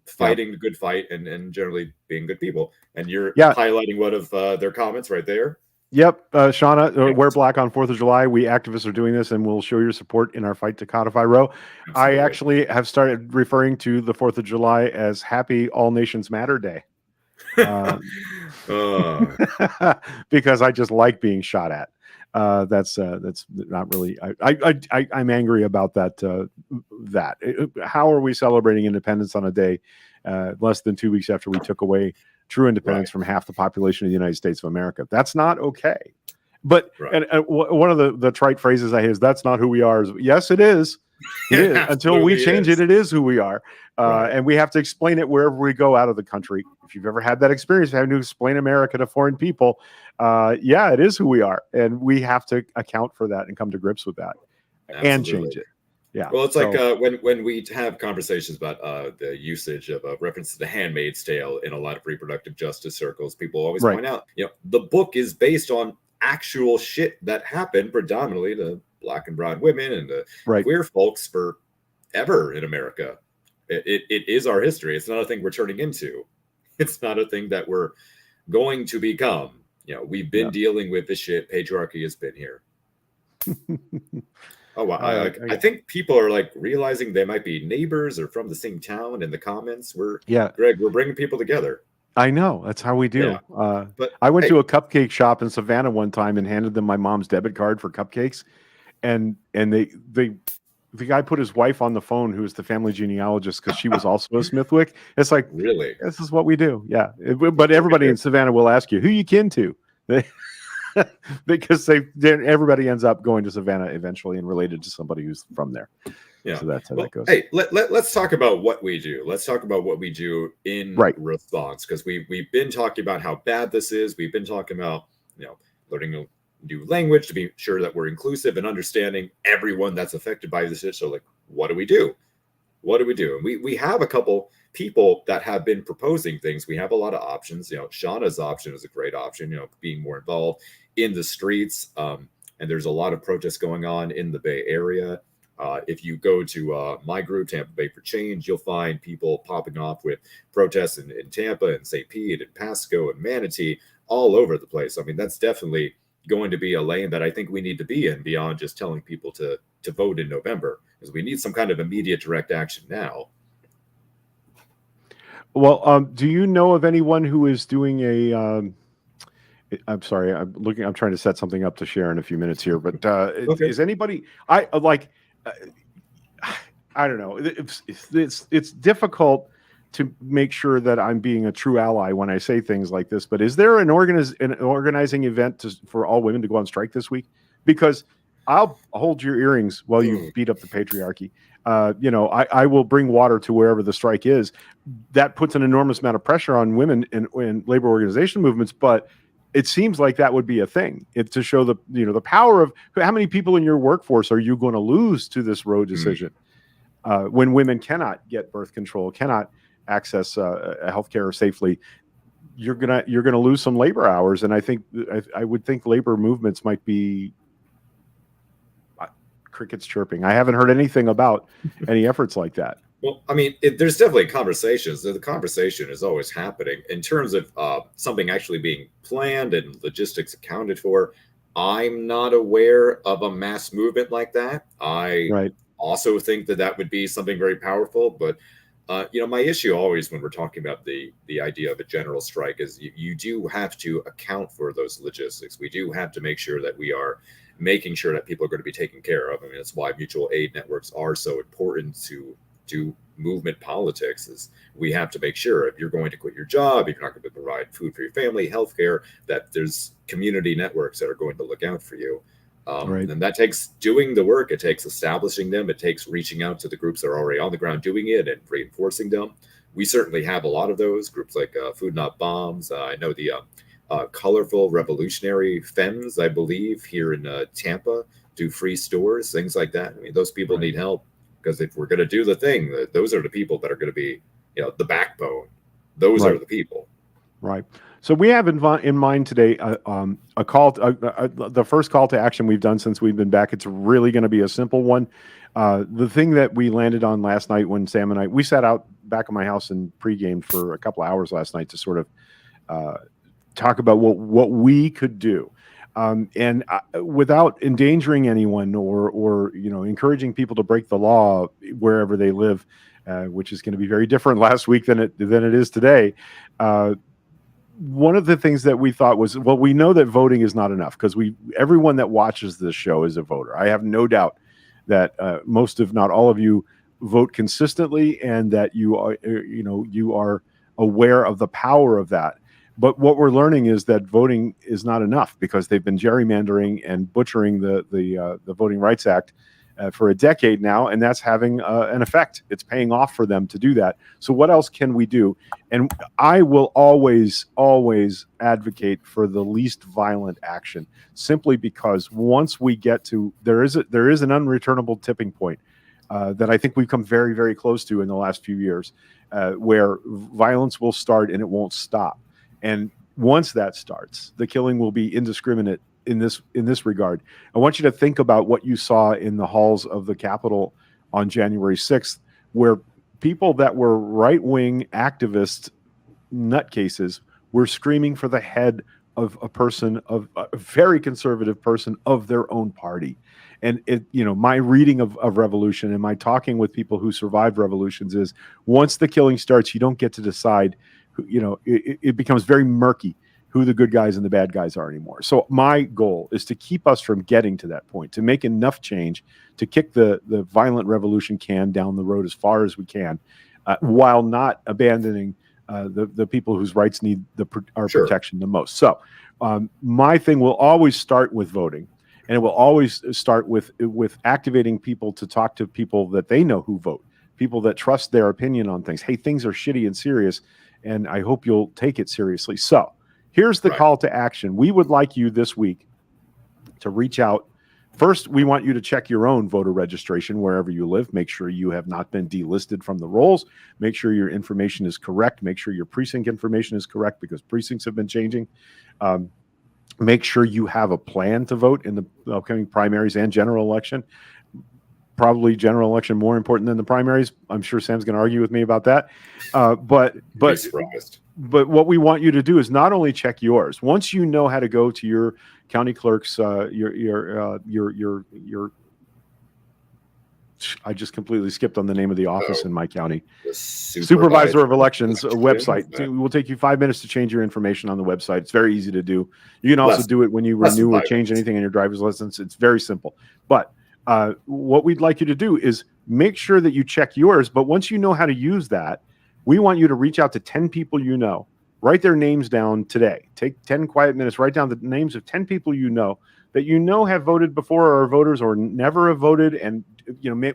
fighting the good fight and generally being good people. And you're highlighting one of their comments right there.
Yep. Shauna, wear black on 4th of July. We activists are doing this, and we'll show your support in our fight to codify Roe. Absolutely. I actually have started referring to the 4th of July as Happy All Nations Matter Day. Because I just like being shot at. That's not really. I'm angry about that. How are we celebrating independence on a day less than 2 weeks after we took away true independence from half the population of the United States of America? That's not okay. But and one of the trite phrases I hear is, "That's not who we are." Yes, it is. It is. Until we change it, it is who we are. And we have to explain it wherever we go out of the country. If you've ever had that experience, having to explain America to foreign people, it is who we are. And we have to account for that and come to grips with that. Absolutely. And change it. Yeah.
Well, it's like when we have conversations about the usage of reference to The Handmaid's Tale in a lot of reproductive justice circles, people always point out, the book is based on actual shit that happened predominantly to Black and brown women and the queer folks forever in America. It is our history. It's not a thing we're turning into. It's not a thing that we're going to become. We've been dealing with this shit. Patriarchy has been here. Oh, wow. I think people are like realizing they might be neighbors or from the same town in the comments. Greg, we're bringing people together.
I know. That's how we do.
Yeah. But
I went to a cupcake shop in Savannah one time and handed them my mom's debit card for cupcakes. And the guy put his wife on the phone, who was the family genealogist, because she was also a Smithwick. It's like,
really,
this is what we do. Yeah. But everybody in Savannah will ask you, who you kin to? Because everybody ends up going to Savannah eventually and related to somebody who's from there.
Yeah.
So that's how
Well,
that goes.
hey, let's talk about what we do. Let's talk about what we do in
Right.
response, because we've been talking about how bad this is. We've been talking about, learning a new language to be sure that we're inclusive and understanding everyone that's affected by this. So, like, what do we do? What do we do? And we have a couple people that have been proposing things. We have a lot of options. Shauna's option is a great option, being more involved in the streets. And there's a lot of protests going on in the Bay Area. If you go to my group, Tampa Bay for Change, you'll find people popping off with protests in Tampa and St. Pete and Pasco and Manatee, all over the place. I mean, that's definitely going to be a lane that I think we need to be in, beyond just telling people to vote in November, because we need some kind of immediate direct action now.
Well, do you know of anyone who is doing a? I'm sorry, I'm trying to set something up to share in a few minutes here, but
Okay.
is anybody? I like. I don't know. It's difficult to make sure that I'm being a true ally when I say things like this. But is there an organizing event for all women to go on strike this week? Because I'll hold your earrings while you beat up the patriarchy. I will bring water to wherever the strike is. That puts an enormous amount of pressure on women in labor organization movements, but it seems like that would be a thing. It's to show the power of how many people in your workforce are you going to lose to this Roe decision when women cannot get birth control, cannot access healthcare safely. You're gonna lose some labor hours, and I would think labor movements might be crickets chirping. I haven't heard anything about any efforts like that.
Well, I mean, there's definitely conversations. The conversation is always happening. In terms of something actually being planned and logistics accounted for, I'm not aware of a mass movement like that. I also think that would be something very powerful. But, my issue always when we're talking about the idea of a general strike is you do have to account for those logistics. We do have to make sure that we are making sure that people are going to be taken care of. I mean, that's why mutual aid networks are so important to movement politics. Is we have to make sure if you're going to quit your job, if you're not going to provide food for your family, healthcare, that there's community networks that are going to look out for you. And that takes doing the work. It takes establishing them. It takes reaching out to the groups that are already on the ground doing it and reinforcing them. We certainly have a lot of those groups, like Food Not Bombs. I know the Colorful Revolutionary Femmes, I believe, here in Tampa, do free stores, things like that. I mean, those people need help. Because if we're going to do the thing, those are the people that are going to be, the backbone. Those are the people. Right.
So we have in mind today a call, the first call to action we've done since we've been back. It's really going to be a simple one. The thing that we landed on last night when Sam and we sat out back of my house and pregame for a couple of hours last night to sort of talk about what we could do. And without endangering anyone or encouraging people to break the law wherever they live, which is going to be very different last week than it is today. One of the things that we thought was, well, we know that voting is not enough because everyone that watches this show is a voter. I have no doubt that most, if not all of you, vote consistently, and that you are aware of the power of that. But what we're learning is that voting is not enough because they've been gerrymandering and butchering the Voting Rights Act for a decade now, and that's having an effect. It's paying off for them to do that. So what else can we do? And I will always advocate for the least violent action, simply because once we get to there is an unreturnable tipping point that I think we've come very, very close to in the last few years, where violence will start and it won't stop. And once that starts, the killing will be indiscriminate in this regard. I want you to think about what you saw in the halls of the Capitol on January 6th, where people that were right-wing activist nutcases were screaming for the head of a very conservative person of their own party. And my reading of revolution and my talking with people who survived revolutions is, once the killing starts, you don't get to decide. It becomes very murky who the good guys and the bad guys are anymore. So my goal is to keep us from getting to that point, to make enough change to kick the violent revolution can down the road as far as we can, while not abandoning the people whose rights need our protection the most. So my thing will always start with voting. and it will always start with activating people to talk to people that they know who vote, people that trust their opinion on things. Hey, things are shitty and serious, and I hope you'll take it seriously. So here's the call to action. We would like you this week to reach out. First, we want you to check your own voter registration wherever you live. Make sure you have not been delisted from the rolls. Make sure your information is correct. Make sure your precinct information is correct, because precincts have been changing. Make sure you have a plan to vote in the upcoming primaries and general election. Probably general election more important than the primaries. I'm sure Sam's going to argue with me about that. But what we want you to do is not only check yours. Once you know how to go to your county clerk's, I just completely skipped on the name of the office in my county. Supervisor of Elections website. It will take you 5 minutes to change your information on the website. It's very easy to do. You can also do it when you renew or change anything in your driver's license. It's very simple. But what we'd like you to do is make sure that you check yours. But once you know how to use that, we want you to reach out to 10 people you know. Write their names down today. Take 10 quiet minutes. Write down the names of 10 people you know that you know have voted before, or are voters, or never have voted, and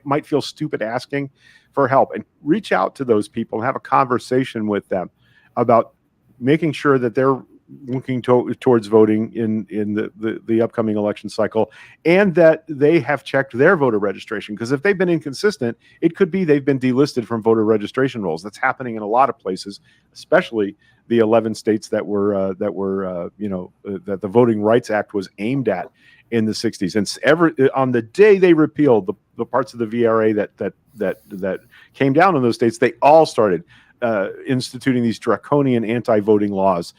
might feel stupid asking for help. And reach out to those people and have a conversation with them about making sure that they're looking towards voting in the upcoming election cycle, and that they have checked their voter registration. Because if they've been inconsistent, it could be they've been delisted from voter registration rolls. That's happening in a lot of places, especially the 11 states that the Voting Rights Act was aimed at in the 60s. And on the day they repealed the parts of the VRA that came down in those states, they all started instituting these draconian anti-voting laws,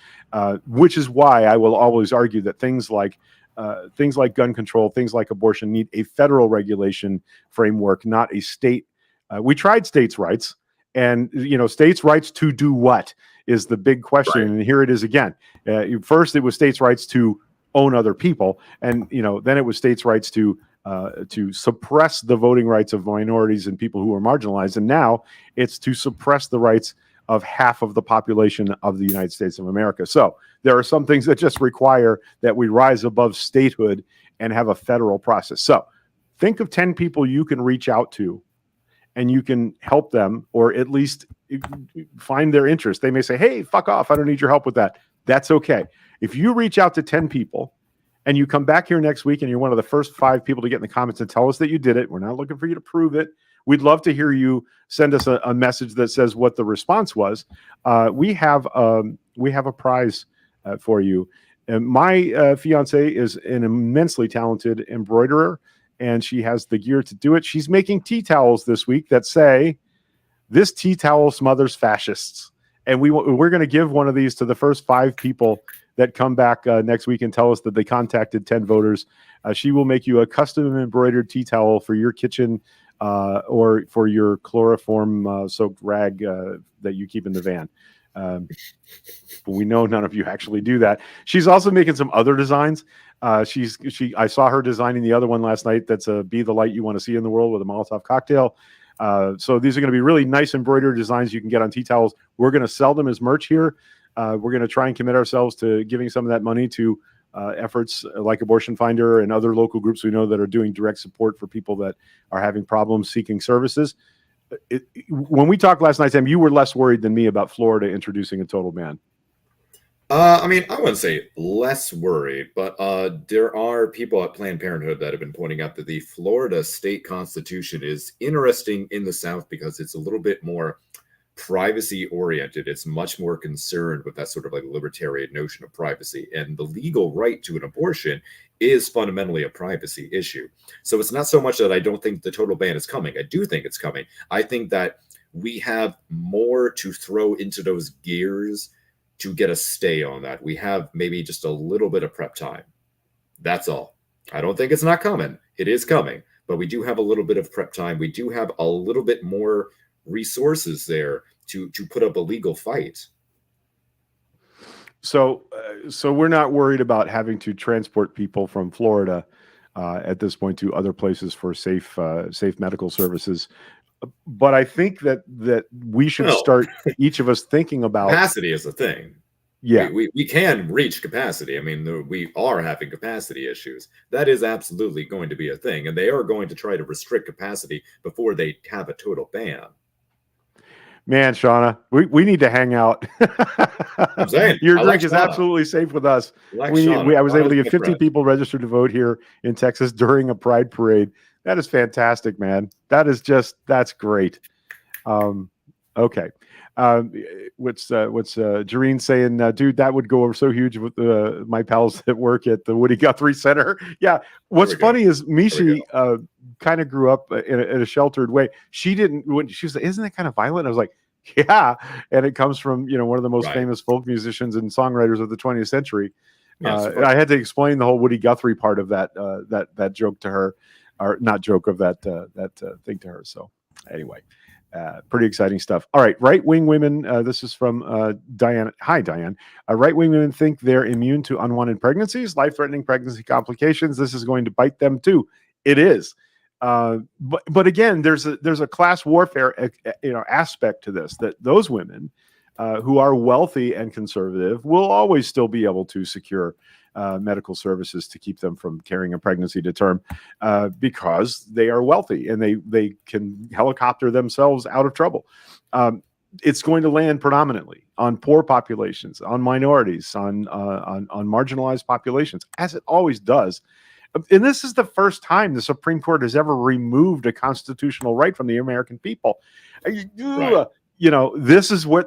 which is why I will always argue that things like gun control, things like abortion, need a federal regulation framework, not a state. We tried states' rights, and states' rights to do what is the big question. Right. And here it is again. First, it was states' rights to own other people, and then it was states' rights to suppress the voting rights of minorities and people who are marginalized, and now it's to suppress the rights of half of the population of the United States of America. So there are some things that just require that we rise above statehood and have a federal process. So think of 10 people you can reach out to, and you can help them, or at least find their interest. They may say, hey, fuck off, I don't need your help with that. That's okay. If you reach out to 10 people and you come back here next week and you're one of the first 5 people to get in the comments and tell us that you did it, we're not looking for you to prove it. We'd love to hear you send us a message that says what the response was. We have a prize for you. And my fiance is an immensely talented embroiderer, and she has the gear to do it. She's making tea towels this week that say, "This tea towel smothers fascists." And we're going to give one of these to the first 5 people that come back next week and tell us that they contacted 10 voters. She will make you a custom embroidered tea towel for your kitchen or for your chloroform soaked rag that you keep in the van. But we know none of you actually do that. She's also making some other designs. I saw her designing the other one last night. That's a "Be the Light You Want to See in the World" with a Molotov cocktail. So these are going to be really nice embroidered designs you can get on tea towels. We're going to sell them as merch here. We're going to try and commit ourselves to giving some of that money to efforts like Abortion Finder and other local groups we know that are doing direct support for people that are having problems seeking services. When we talked last night, Sam, you were less worried than me about Florida introducing a total ban.
I wouldn't say less worried, but there are people at Planned Parenthood that have been pointing out that the Florida state constitution is interesting in the South because it's a little bit more privacy oriented. It's much more concerned with that sort of like libertarian notion of privacy, and the legal right to an abortion is fundamentally a privacy issue. So it's not so much that I don't think the total ban is coming. I do think it's coming. I think that we have more to throw into those gears to get a stay on that. We have maybe just a little bit of prep time. That's all. I don't think it's not coming. It is coming, but we do have a little bit of prep time. We do have a little bit more resources there to put up a legal fight.
So we're not worried about having to transport people from Florida at this point to other places for safe medical services. But I think that we should start each of us thinking about
capacity is a thing.
Yeah.
We can reach capacity. I mean, we are having capacity issues. That is absolutely going to be a thing, and they are going to try to restrict capacity before they have a total ban.
Man, Shauna, we need to hang out.
I'm saying,
Your
I
drink
like
is
Shauna.
absolutely safe with us.
I like
We
Shauna.
I was able to
Shauna's
get
my
50
friend.
people registered to vote here in Texas during a Pride parade. That is fantastic, man. That's great. Okay. What's Jareen saying? Dude, that would go over so huge with my pals that work at the Woody Guthrie Center. Yeah. What's
we go.
funny is
There we
Mishi kind of grew up in a sheltered way. She didn't. When she was like, "Isn't that kind of violent?" I was like, "Yeah," and it comes from one of the most
Right.
famous folk musicians and songwriters of the 20th century.
Yeah,
And I had to explain the whole Woody Guthrie part of that joke to her, or not joke of that thing to her. So anyway. Pretty exciting stuff. All right, right-wing women. This is from Diane. Hi, Diane. Right-wing women think they're immune to unwanted pregnancies, life-threatening pregnancy complications. This is going to bite them too. It is. But again, there's a class warfare aspect to this. That those women who are wealthy and conservative will always still be able to secure medical services to keep them from carrying a pregnancy to term because they are wealthy and they can helicopter themselves out of trouble. It's going to land predominantly on poor populations, on minorities, on marginalized populations, as it always does. And this is the first time the Supreme Court has ever removed a constitutional right from the American people.
Right.
This is where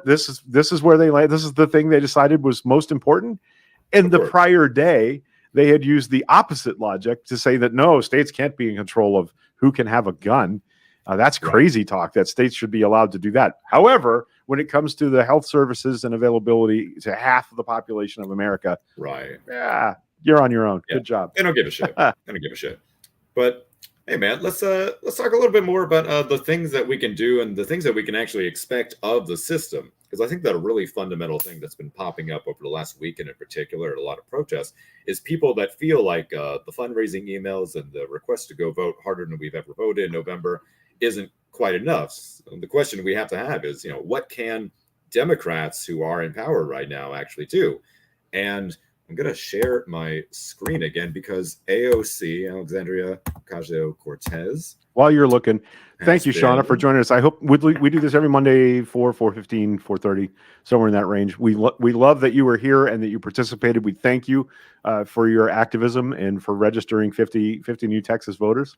they land. This is the thing they decided was most important. And the prior day, they had used the opposite logic to say that no, states can't be in control of who can have a gun. That's crazy talk that states should be allowed to do that. However, when it comes to the health services and availability to half of the population of America, yeah, you're on your own.
Yeah.
Good job.
They don't give a shit. They don't give a shit. But hey, man, let's talk a little bit more about the things that we can do and the things that we can actually expect of the system. Because I think that a really fundamental thing that's been popping up over the last week, and in particular, at a lot of protests, is people that feel like the fundraising emails and the request to go vote harder than we've ever voted in November isn't quite enough. So the question we have to have is, what can Democrats who are in power right now actually do? And I'm going to share my screen again because AOC, Alexandria Ocasio-Cortez.
While you're looking, thank you, Shauna, for joining us. I hope we do this every Monday, 4:15, 4:30, somewhere in that range. We love that you were here and that you participated. We thank you for your activism and for registering 50 new Texas voters.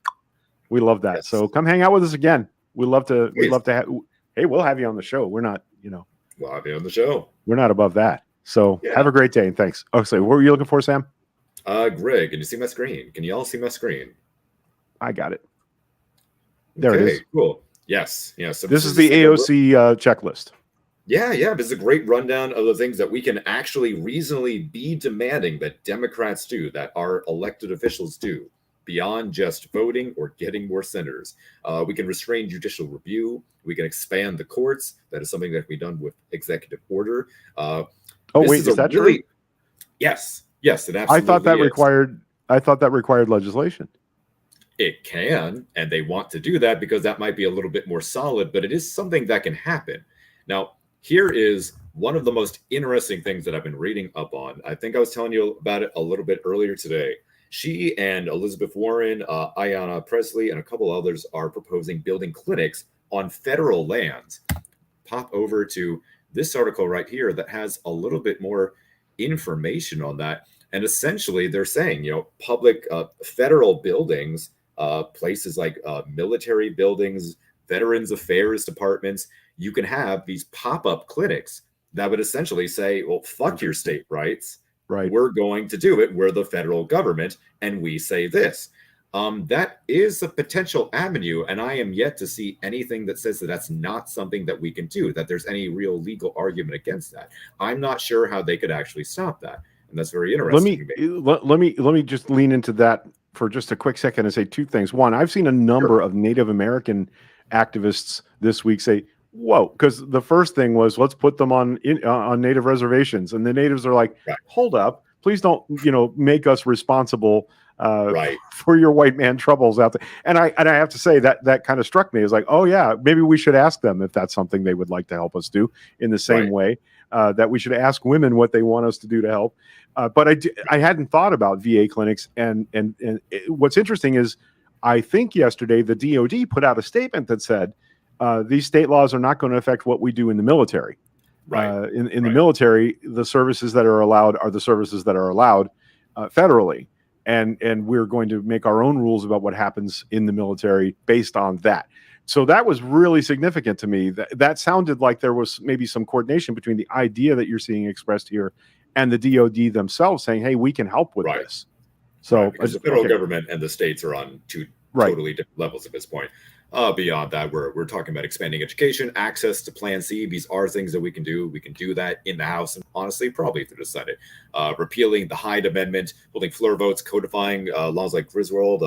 We love that. Yes. So come hang out with us again. We'd love to have. Hey, we'll have you on the show. We're not,
we'll have you on the show.
We're not above that. So have a great day and thanks. Oh, so what were you looking for, Sam?
Greg, can you see my screen? Can you all see my screen?
I got it. There it is.
Cool. Yes. Yeah. So
this is the AOC checklist.
Yeah. This is a great rundown of the things that we can actually reasonably be demanding that Democrats do, that our elected officials do, beyond just voting or getting more senators. We can restrain judicial review. We can expand the courts. That is something that can be done with executive order.
Is that true?
Yes, it absolutely
I thought that required legislation.
It can, and they want to do that because that might be a little bit more solid, but it is something that can happen. Now, here is one of the most interesting things that I've been reading up on. I think I was telling you about it a little bit earlier today. She and Elizabeth Warren, Ayanna Pressley, and a couple others are proposing building clinics on federal lands. Pop over to this article right here that has a little bit more information on that. And essentially, they're saying, public federal buildings, places like military buildings, Veterans Affairs departments, you can have these pop-up clinics that would essentially say, well, fuck your state rights.
Right.
We're going to do it. We're the federal government, and we say this. That is a potential avenue, and I am yet to see anything that says that that's not something that we can do, that there's any real legal argument against that. I'm not sure how they could actually stop that, and that's very interesting.
Let me just lean into that for just a quick second and say two things. One, I've seen a number of Native American activists this week say, whoa, because the first thing was let's put them on native reservations, and the natives are like, hold up, please don't make us responsible
Right.
for your white man troubles out there. And I have to say that kind of struck me as like, oh yeah, maybe we should ask them if that's something they would like to help us do in the same way that we should ask women what they want us to do to help. But I hadn't thought about VA clinics. And what's interesting is I think yesterday the DOD put out a statement that said these state laws are not going to affect what we do in the military.
Right.
In the military, the services that are allowed are the services that are allowed federally. And we're going to make our own rules about what happens in the military based on that. So that was really significant to me. That sounded like there was maybe some coordination between the idea that you're seeing expressed here and the DOD themselves saying, hey, we can help with this. So
because the federal government and the states are on two totally different levels at this point. Beyond that, we're talking about expanding education, access to Plan C. These are things that we can do. We can do that in the House, and honestly, probably through the Senate. Repealing the Hyde Amendment, holding floor votes, codifying laws like Griswold,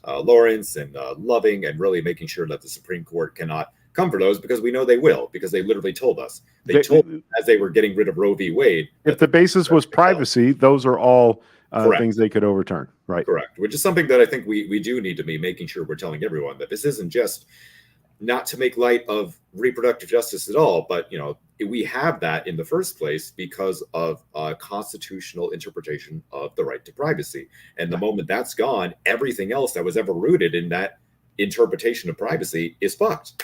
Lawrence, and Loving, and really making sure that the Supreme Court cannot come for those, because we know they will, because they literally told us. They told as they were getting rid of Roe v. Wade.
If the basis was privacy, those are all things they could overturn. Right.
Correct. Which is something that I think we do need to be making sure we're telling everyone, that this isn't just not to make light of reproductive justice at all, but we have that in the first place because of a constitutional interpretation of the right to privacy. And the moment that's gone, everything else that was ever rooted in that interpretation of privacy is fucked.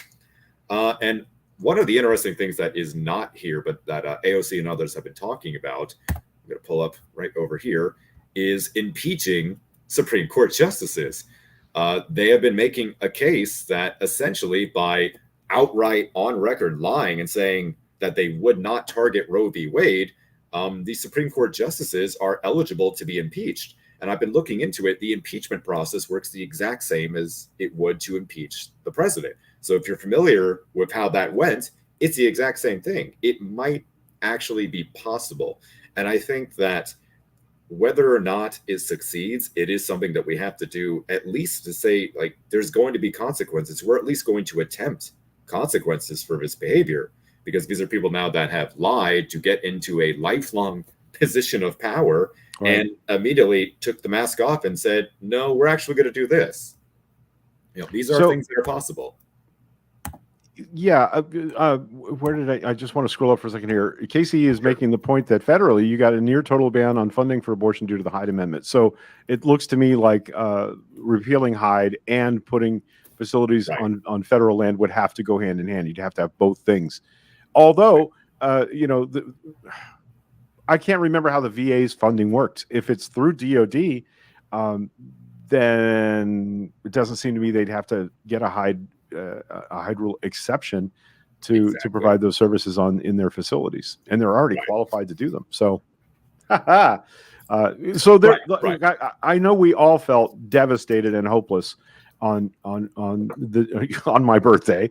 And one of the interesting things that is not here, but that AOC and others have been talking about, I'm going to pull up right over here, is impeaching Supreme Court justices. They have been making a case that essentially by outright on record lying and saying that they would not target Roe v. Wade, the Supreme Court justices are eligible to be impeached. And I've been looking into it. The impeachment process works the exact same as it would to impeach the president. So if you're familiar with how that went, it's the exact same thing. It might actually be possible. And I think that whether or not it succeeds, it is something that we have to do, at least to say, like, there's going to be consequences. We're at least going to attempt consequences for this behavior, because these are people now that have lied to get into a lifelong position of power and immediately took the mask off and said, no, we're actually going to do this. These are things that are possible.
Yeah. Where did I just want to scroll up for a second here. Casey is making the point that federally you got a near total ban on funding for abortion due to the Hyde Amendment. So it looks to me like repealing Hyde and putting facilities on federal land would have to go hand in hand. You'd have to have both things. Although, I can't remember how the VA's funding worked. If it's through DOD, then it doesn't seem to me they'd have to get a Hyde rule exception to provide those services in their facilities, and they're already qualified to do them. So, so there. I know we all felt devastated and hopeless on my birthday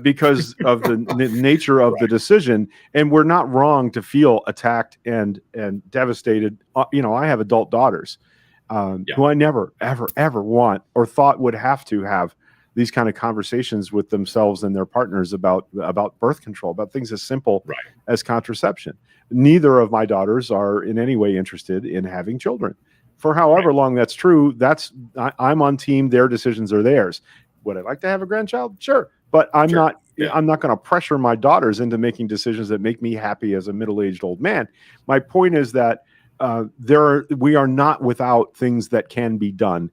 because of the nature of the decision, and we're not wrong to feel attacked and devastated. I have adult daughters who I never ever want or thought would have to have these kind of conversations with themselves and their partners about birth control, about things as simple as contraception. Neither of my daughters are in any way interested in having children. For however long that's true, I'm on team. Their decisions are theirs. Would I like to have a grandchild? Sure. But I'm not going to pressure my daughters into making decisions that make me happy as a middle-aged old man. My point is that we are not without things that can be done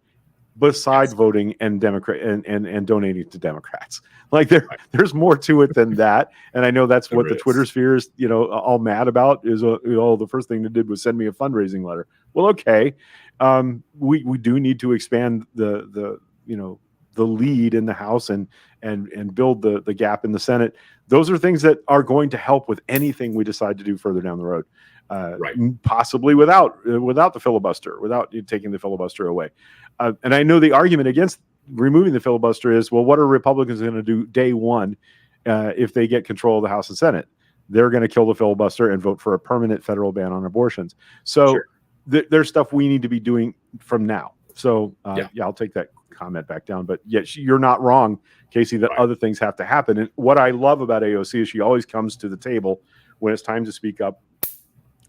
besides voting and Democrat and donating to Democrats. Like there's more to it than that. And I know that's what the Twitter sphere is, all mad about is, the first thing they did was send me a fundraising letter. Well, okay. We do need to expand the lead in the House and build the gap in the Senate. Those are things that are going to help with anything we decide to do further down the road. Possibly without the filibuster, without taking the filibuster away. And I know the argument against removing the filibuster is, well, what are Republicans going to do day one if they get control of the House and Senate? They're going to kill the filibuster and vote for a permanent federal ban on abortions. So there's stuff we need to be doing from now. So I'll take that comment back down. But you're not wrong, Casey, that other things have to happen. And what I love about AOC is she always comes to the table when it's time to speak up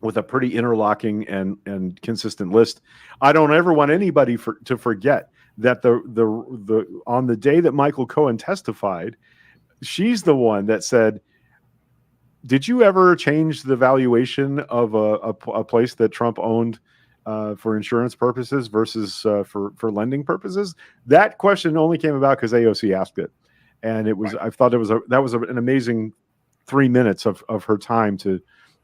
with a pretty interlocking and consistent list. I don't ever want anybody to forget that the on the day that Michael Cohen testified, she's the one that said, "Did you ever change the valuation of a place that Trump owned for insurance purposes versus for lending purposes?" That question only came about because AOC asked it, and it was. Right. I thought that was an amazing 3 minutes of her time to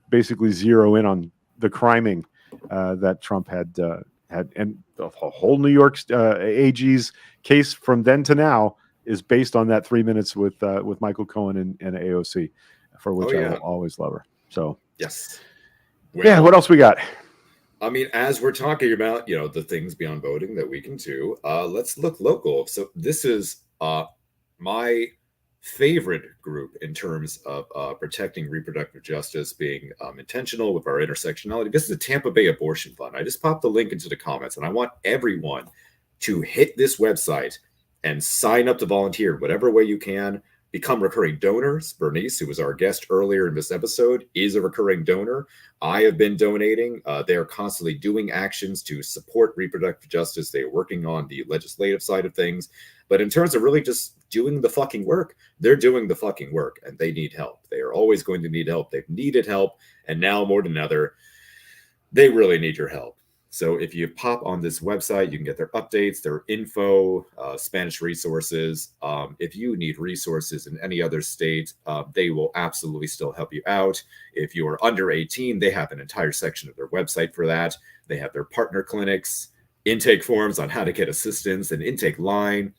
basically zero in on the criming that Trump had, and the whole New York AG's case from then to now is based on that 3 minutes with Michael Cohen and AOC, for which I will always love her. So
yes,
well, what else we got?
I mean, as we're talking about, the things beyond voting that we can do, let's look local. So this is my favorite group in terms of protecting reproductive justice, being intentional with our intersectionality. This is the Tampa Bay Abortion Fund. I just popped the link into the comments, and I want everyone to hit this website and sign up to volunteer in whatever way you can. Become recurring donors. Bernice, who was our guest earlier in this episode, is a recurring donor. I have been donating. They are constantly doing actions to support reproductive justice. They are working on the legislative side of things. But in terms of really just doing the fucking work, they're doing the fucking work, and they need help. They are always going to need help. They've needed help, and now more than ever, they really need your help. So if you pop on this website, you can get their updates, their info, Spanish resources. If you need resources in any other state, they will absolutely still help you out. If you are under 18, they have an entire section of their website for that. They have their partner clinics, intake forms on how to get assistance, an intake line,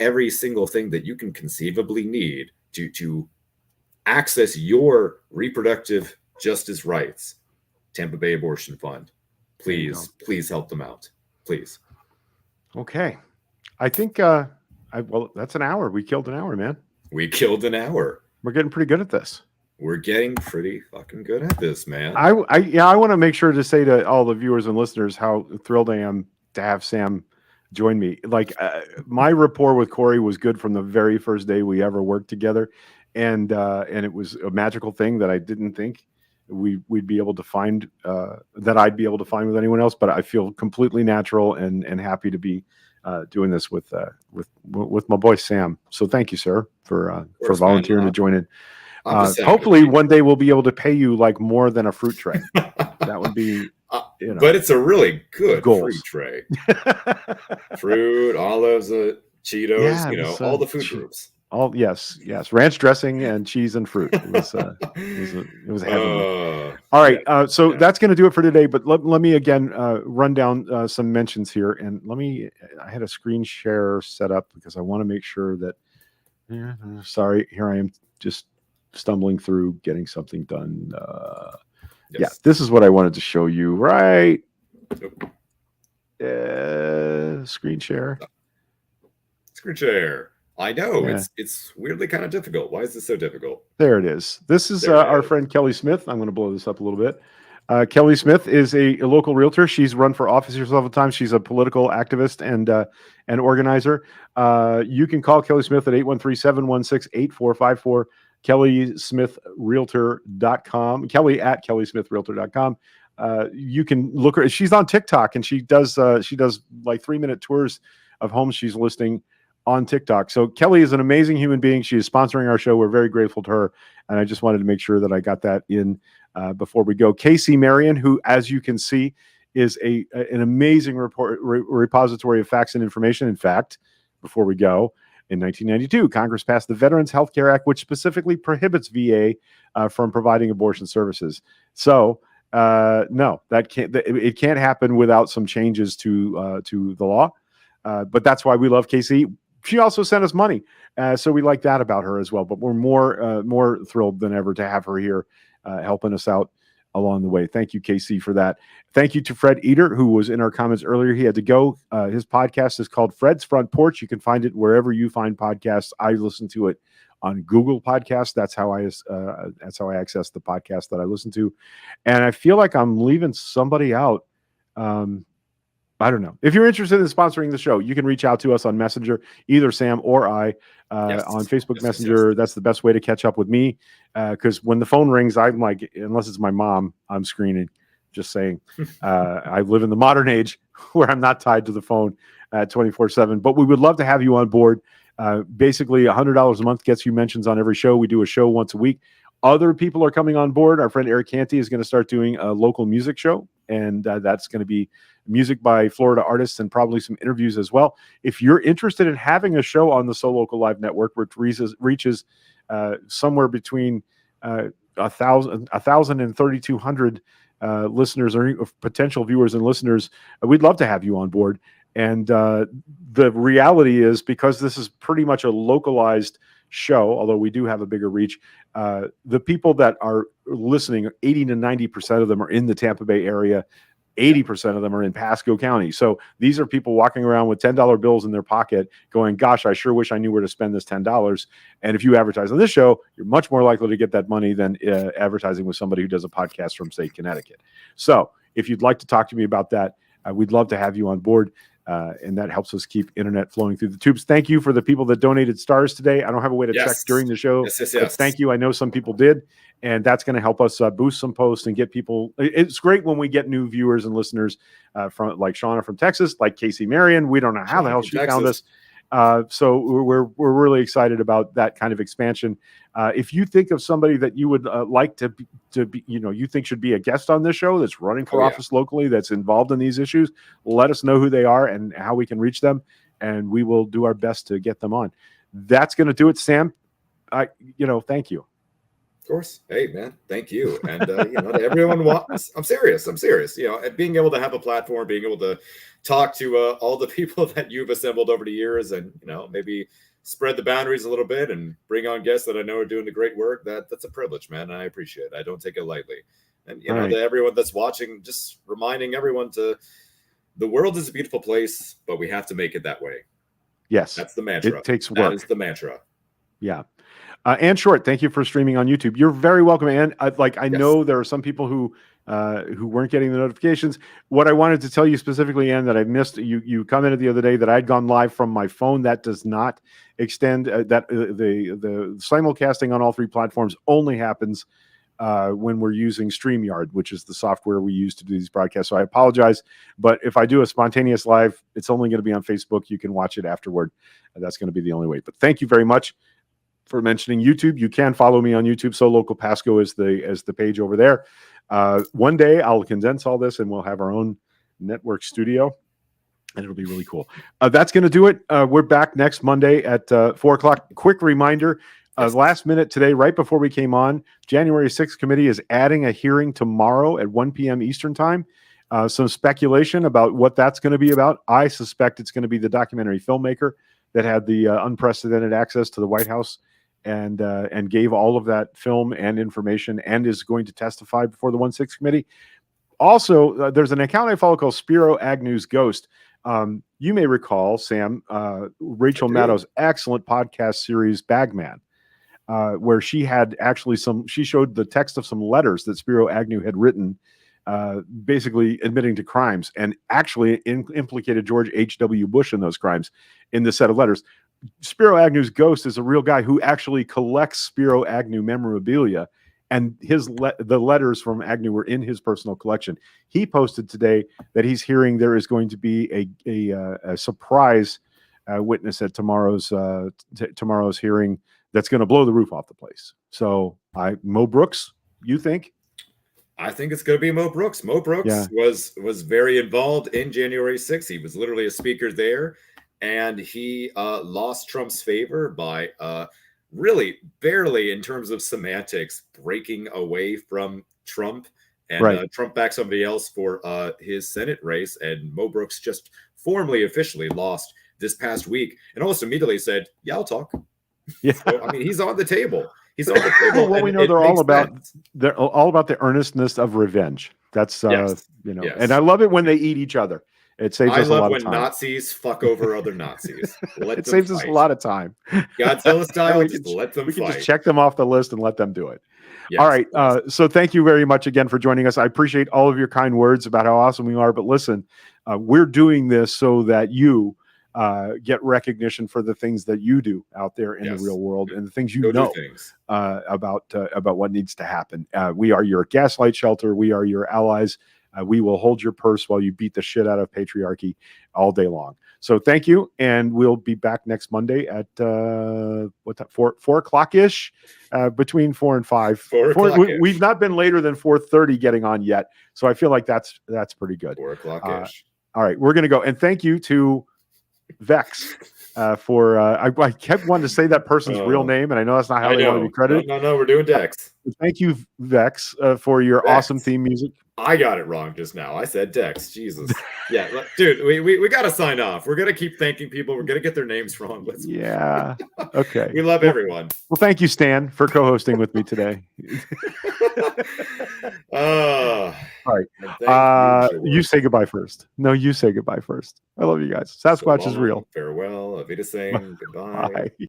every single thing that you can conceivably need to access your reproductive justice rights. Tampa Bay Abortion Fund. Please help them out. Please.
Okay. I think, well, that's an hour. We killed an hour, man.
We killed an hour.
We're getting pretty good at this.
We're getting pretty fucking good at this, man.
I want to make sure to say to all the viewers and listeners how thrilled I am to have Sam join me. Like my rapport with Corey was good from the very first day we ever worked together. And it was a magical thing that I didn't think we'd be able to find, that I'd be able to find with anyone else, but I feel completely natural and happy to be doing this with my boy Sam. So thank you, sir, for volunteering to join in. Hopefully one day we'll be able to pay you like more than a fruit tray. That would be,
but it's a really good fruit tray. Fruit, olives, Cheetos, all the food groups.
All yes, ranch dressing and cheese and fruit. It was heavenly. All right, so that's going to do it for today. But let me again run down some mentions here, and I had a screen share set up because I want to make sure that. Sorry, here I am just stumbling through getting something done. Yes. Yeah, this is what I wanted to show you. Right, screen share.
Screen share. I know it's weirdly kind of difficult. Why is this so difficult?
There it is. This is our friend Kelly Smith. I'm going to blow this up a little bit. Kelly Smith is a local realtor. She's run for office several times. She's a political activist and organizer. You can call Kelly Smith at 813-716-8454. KellySmithRealtor.com. Kelly at KellySmithRealtor.com. You can look her. She's on TikTok and she does like 3-minute tours of homes she's listing on TikTok. So Kelly is an amazing human being. She is sponsoring our show. We're very grateful to her. And I just wanted to make sure that I got that in before we go. Casey Marion, who, as you can see, is an amazing repository of facts and information. In fact, before we go, in 1992, Congress passed the Veterans Health Care Act, which specifically prohibits VA from providing abortion services. So no, it can't happen without some changes to the law. But that's why we love Casey. She also sent us money, so we like that about her as well. But we're more thrilled than ever to have her here helping us out along the way. Thank you, Casey, for that. Thank you to Fred Eater, who was in our comments earlier. He had to go. His podcast is called Fred's Front Porch. You can find it wherever you find podcasts. I listen to it on Google Podcasts. That's how I access the podcast that I listen to. And I feel like I'm leaving somebody out. I don't know. If you're interested in sponsoring the show, you can reach out to us on Messenger, either Sam or I,
Yes.
on Facebook
Yes, yes,
Messenger.
yes.
That's the best way to catch up with me. Because when the phone rings, I'm like, unless it's my mom, I'm screening. Just saying. I live in the modern age where I'm not tied to the phone 24/7. But we would love to have you on board. Basically, $100 a month gets you mentions on every show. We do a show once a week. Other people are coming on board. Our friend Eric Canty is going to start doing a local music show, and that's going to be music by Florida artists and probably some interviews as well. If you're interested in having a show on the So Local Live Network, which reaches somewhere between 1,000 and 3,200 listeners or potential viewers and listeners, we'd love to have you on board. And the reality is, because this is pretty much a localized show, although we do have a bigger reach, the people that are listening, 80 to 90% of them are in the Tampa Bay area. 80% of them are in Pasco County. So these are people walking around with $10 bills in their pocket going, gosh, I sure wish I knew where to spend this $10. And if you advertise on this show, you're much more likely to get that money than advertising with somebody who does a podcast from, say, Connecticut. So if you'd like to talk to me about that, we'd love to have you on board. And that helps us keep internet flowing through the tubes. Thank you for the people that donated stars today. I don't have a way to check during the show. But thank you. I know some people did. And that's going to help us boost some posts and get people. It's great when we get new viewers and listeners from like Shauna from Texas, like Casey Marion. We don't know how the hell she found us. So we're really excited about that kind of expansion. If you think of somebody that you would like to be, you think should be a guest on this show that's running for office locally, that's involved in these issues, let us know who they are and how we can reach them, and we will do our best to get them on. That's going to do it, Sam. Thank you.
Of course. Hey, man, thank you. And, to everyone, I'm serious. And being able to have a platform, being able to talk to all the people that you've assembled over the years and, maybe spread the boundaries a little bit and bring on guests that I know are doing the great work. That's a privilege, man. And I appreciate it. I don't take it lightly. And, to everyone that's watching, just reminding everyone the world is a beautiful place, but we have to make it that way.
Yes.
That's the mantra.
It takes work.
That is the mantra.
Yeah. Ann Short, thank you for streaming on YouTube. You're very welcome, Ann. I know there are some people who weren't getting the notifications. What I wanted to tell you specifically, Ann, that I missed, you commented the other day that I'd gone live from my phone. That does not extend. The simulcasting on all three platforms only happens when we're using StreamYard, which is the software we use to do these broadcasts. So I apologize, but if I do a spontaneous live, it's only going to be on Facebook. You can watch it afterward. That's going to be the only way. But thank you very much for mentioning YouTube. You can follow me on YouTube. So Local Pasco is the page over there. One day I'll condense all this and we'll have our own network studio, and it'll be really cool. That's going to do it. We're back next Monday at 4:00. Quick reminder, last minute today, right before we came on, January 6th committee is adding a hearing tomorrow at 1 p.m. Eastern time. Some speculation about what that's going to be about. I suspect it's going to be the documentary filmmaker that had the unprecedented access to the White House and gave all of that film and information and is going to testify before the 1-6 committee. Also, there's an account I follow called Spiro Agnew's Ghost. You may recall, Sam, Rachel Maddow's excellent podcast series, Bagman, where she had actually she showed the text of some letters that Spiro Agnew had written, basically admitting to crimes, and actually implicated George H.W. Bush in those crimes in the set of letters. Spiro Agnew's Ghost is a real guy who actually collects Spiro Agnew memorabilia, and the letters from Agnew were in his personal collection. He posted today that he's hearing there is going to be a surprise witness at tomorrow's hearing that's going to blow the roof off the place. So, Mo Brooks, you think?
I think it's going to be Mo Brooks. Mo Brooks was very involved in January 6th. He was literally a speaker there. And he lost Trump's favor by really barely, in terms of semantics, breaking away from Trump. And Trump backed somebody else for his Senate race. And Mo Brooks just formally, officially lost this past week and almost immediately said, yeah, I'll talk. Yeah. So, I mean, he's on the table. He's on the table.
Well, we know they're all about the earnestness of revenge. That's, and I love it when they eat each other. It saves
I
us a
love
lot
when
of time.
Nazis fuck over other Nazis. Let
It
them
saves us
fight.
a lot of time.
Godzilla style,
we
just
can,
let them
we can
fight.
just check them off the list and let them do it.
Yes,
All right.
yes.
So thank you very much again for joining us. I appreciate all of your kind words about how awesome we are. But listen, we're doing this so that you get recognition for the things that you do out there in the real world and the things you
Go do
know
things.
about what needs to happen. We are your gaslight shelter. We are your allies. We will hold your purse while you beat the shit out of patriarchy all day long. So thank you, and we'll be back next Monday at what time? 4 o'clock ish, between 4 and 5.
4 o'clock-ish.
We've not been later than 4:30 getting on yet, so I feel like that's pretty good.
4 o'clock ish.
All right, we're gonna go, and thank you to Vex for I kept wanting to say that person's real name, and I know that's not how they want to be credited.
No, we're doing Dex.
Thank you, Vex, for your awesome theme music.
I got it wrong just now. I said Dex. Jesus. Yeah, dude, we got to sign off. We're going to keep thanking people. We're going to get their names wrong.
Yeah. Okay.
We love everyone.
Well, thank you, Stan, for co-hosting with me today.
All
right. You say goodbye first. No, you say goodbye first. I love you guys. Sasquatch is real.
Farewell. Avita saying goodbye.
Bye.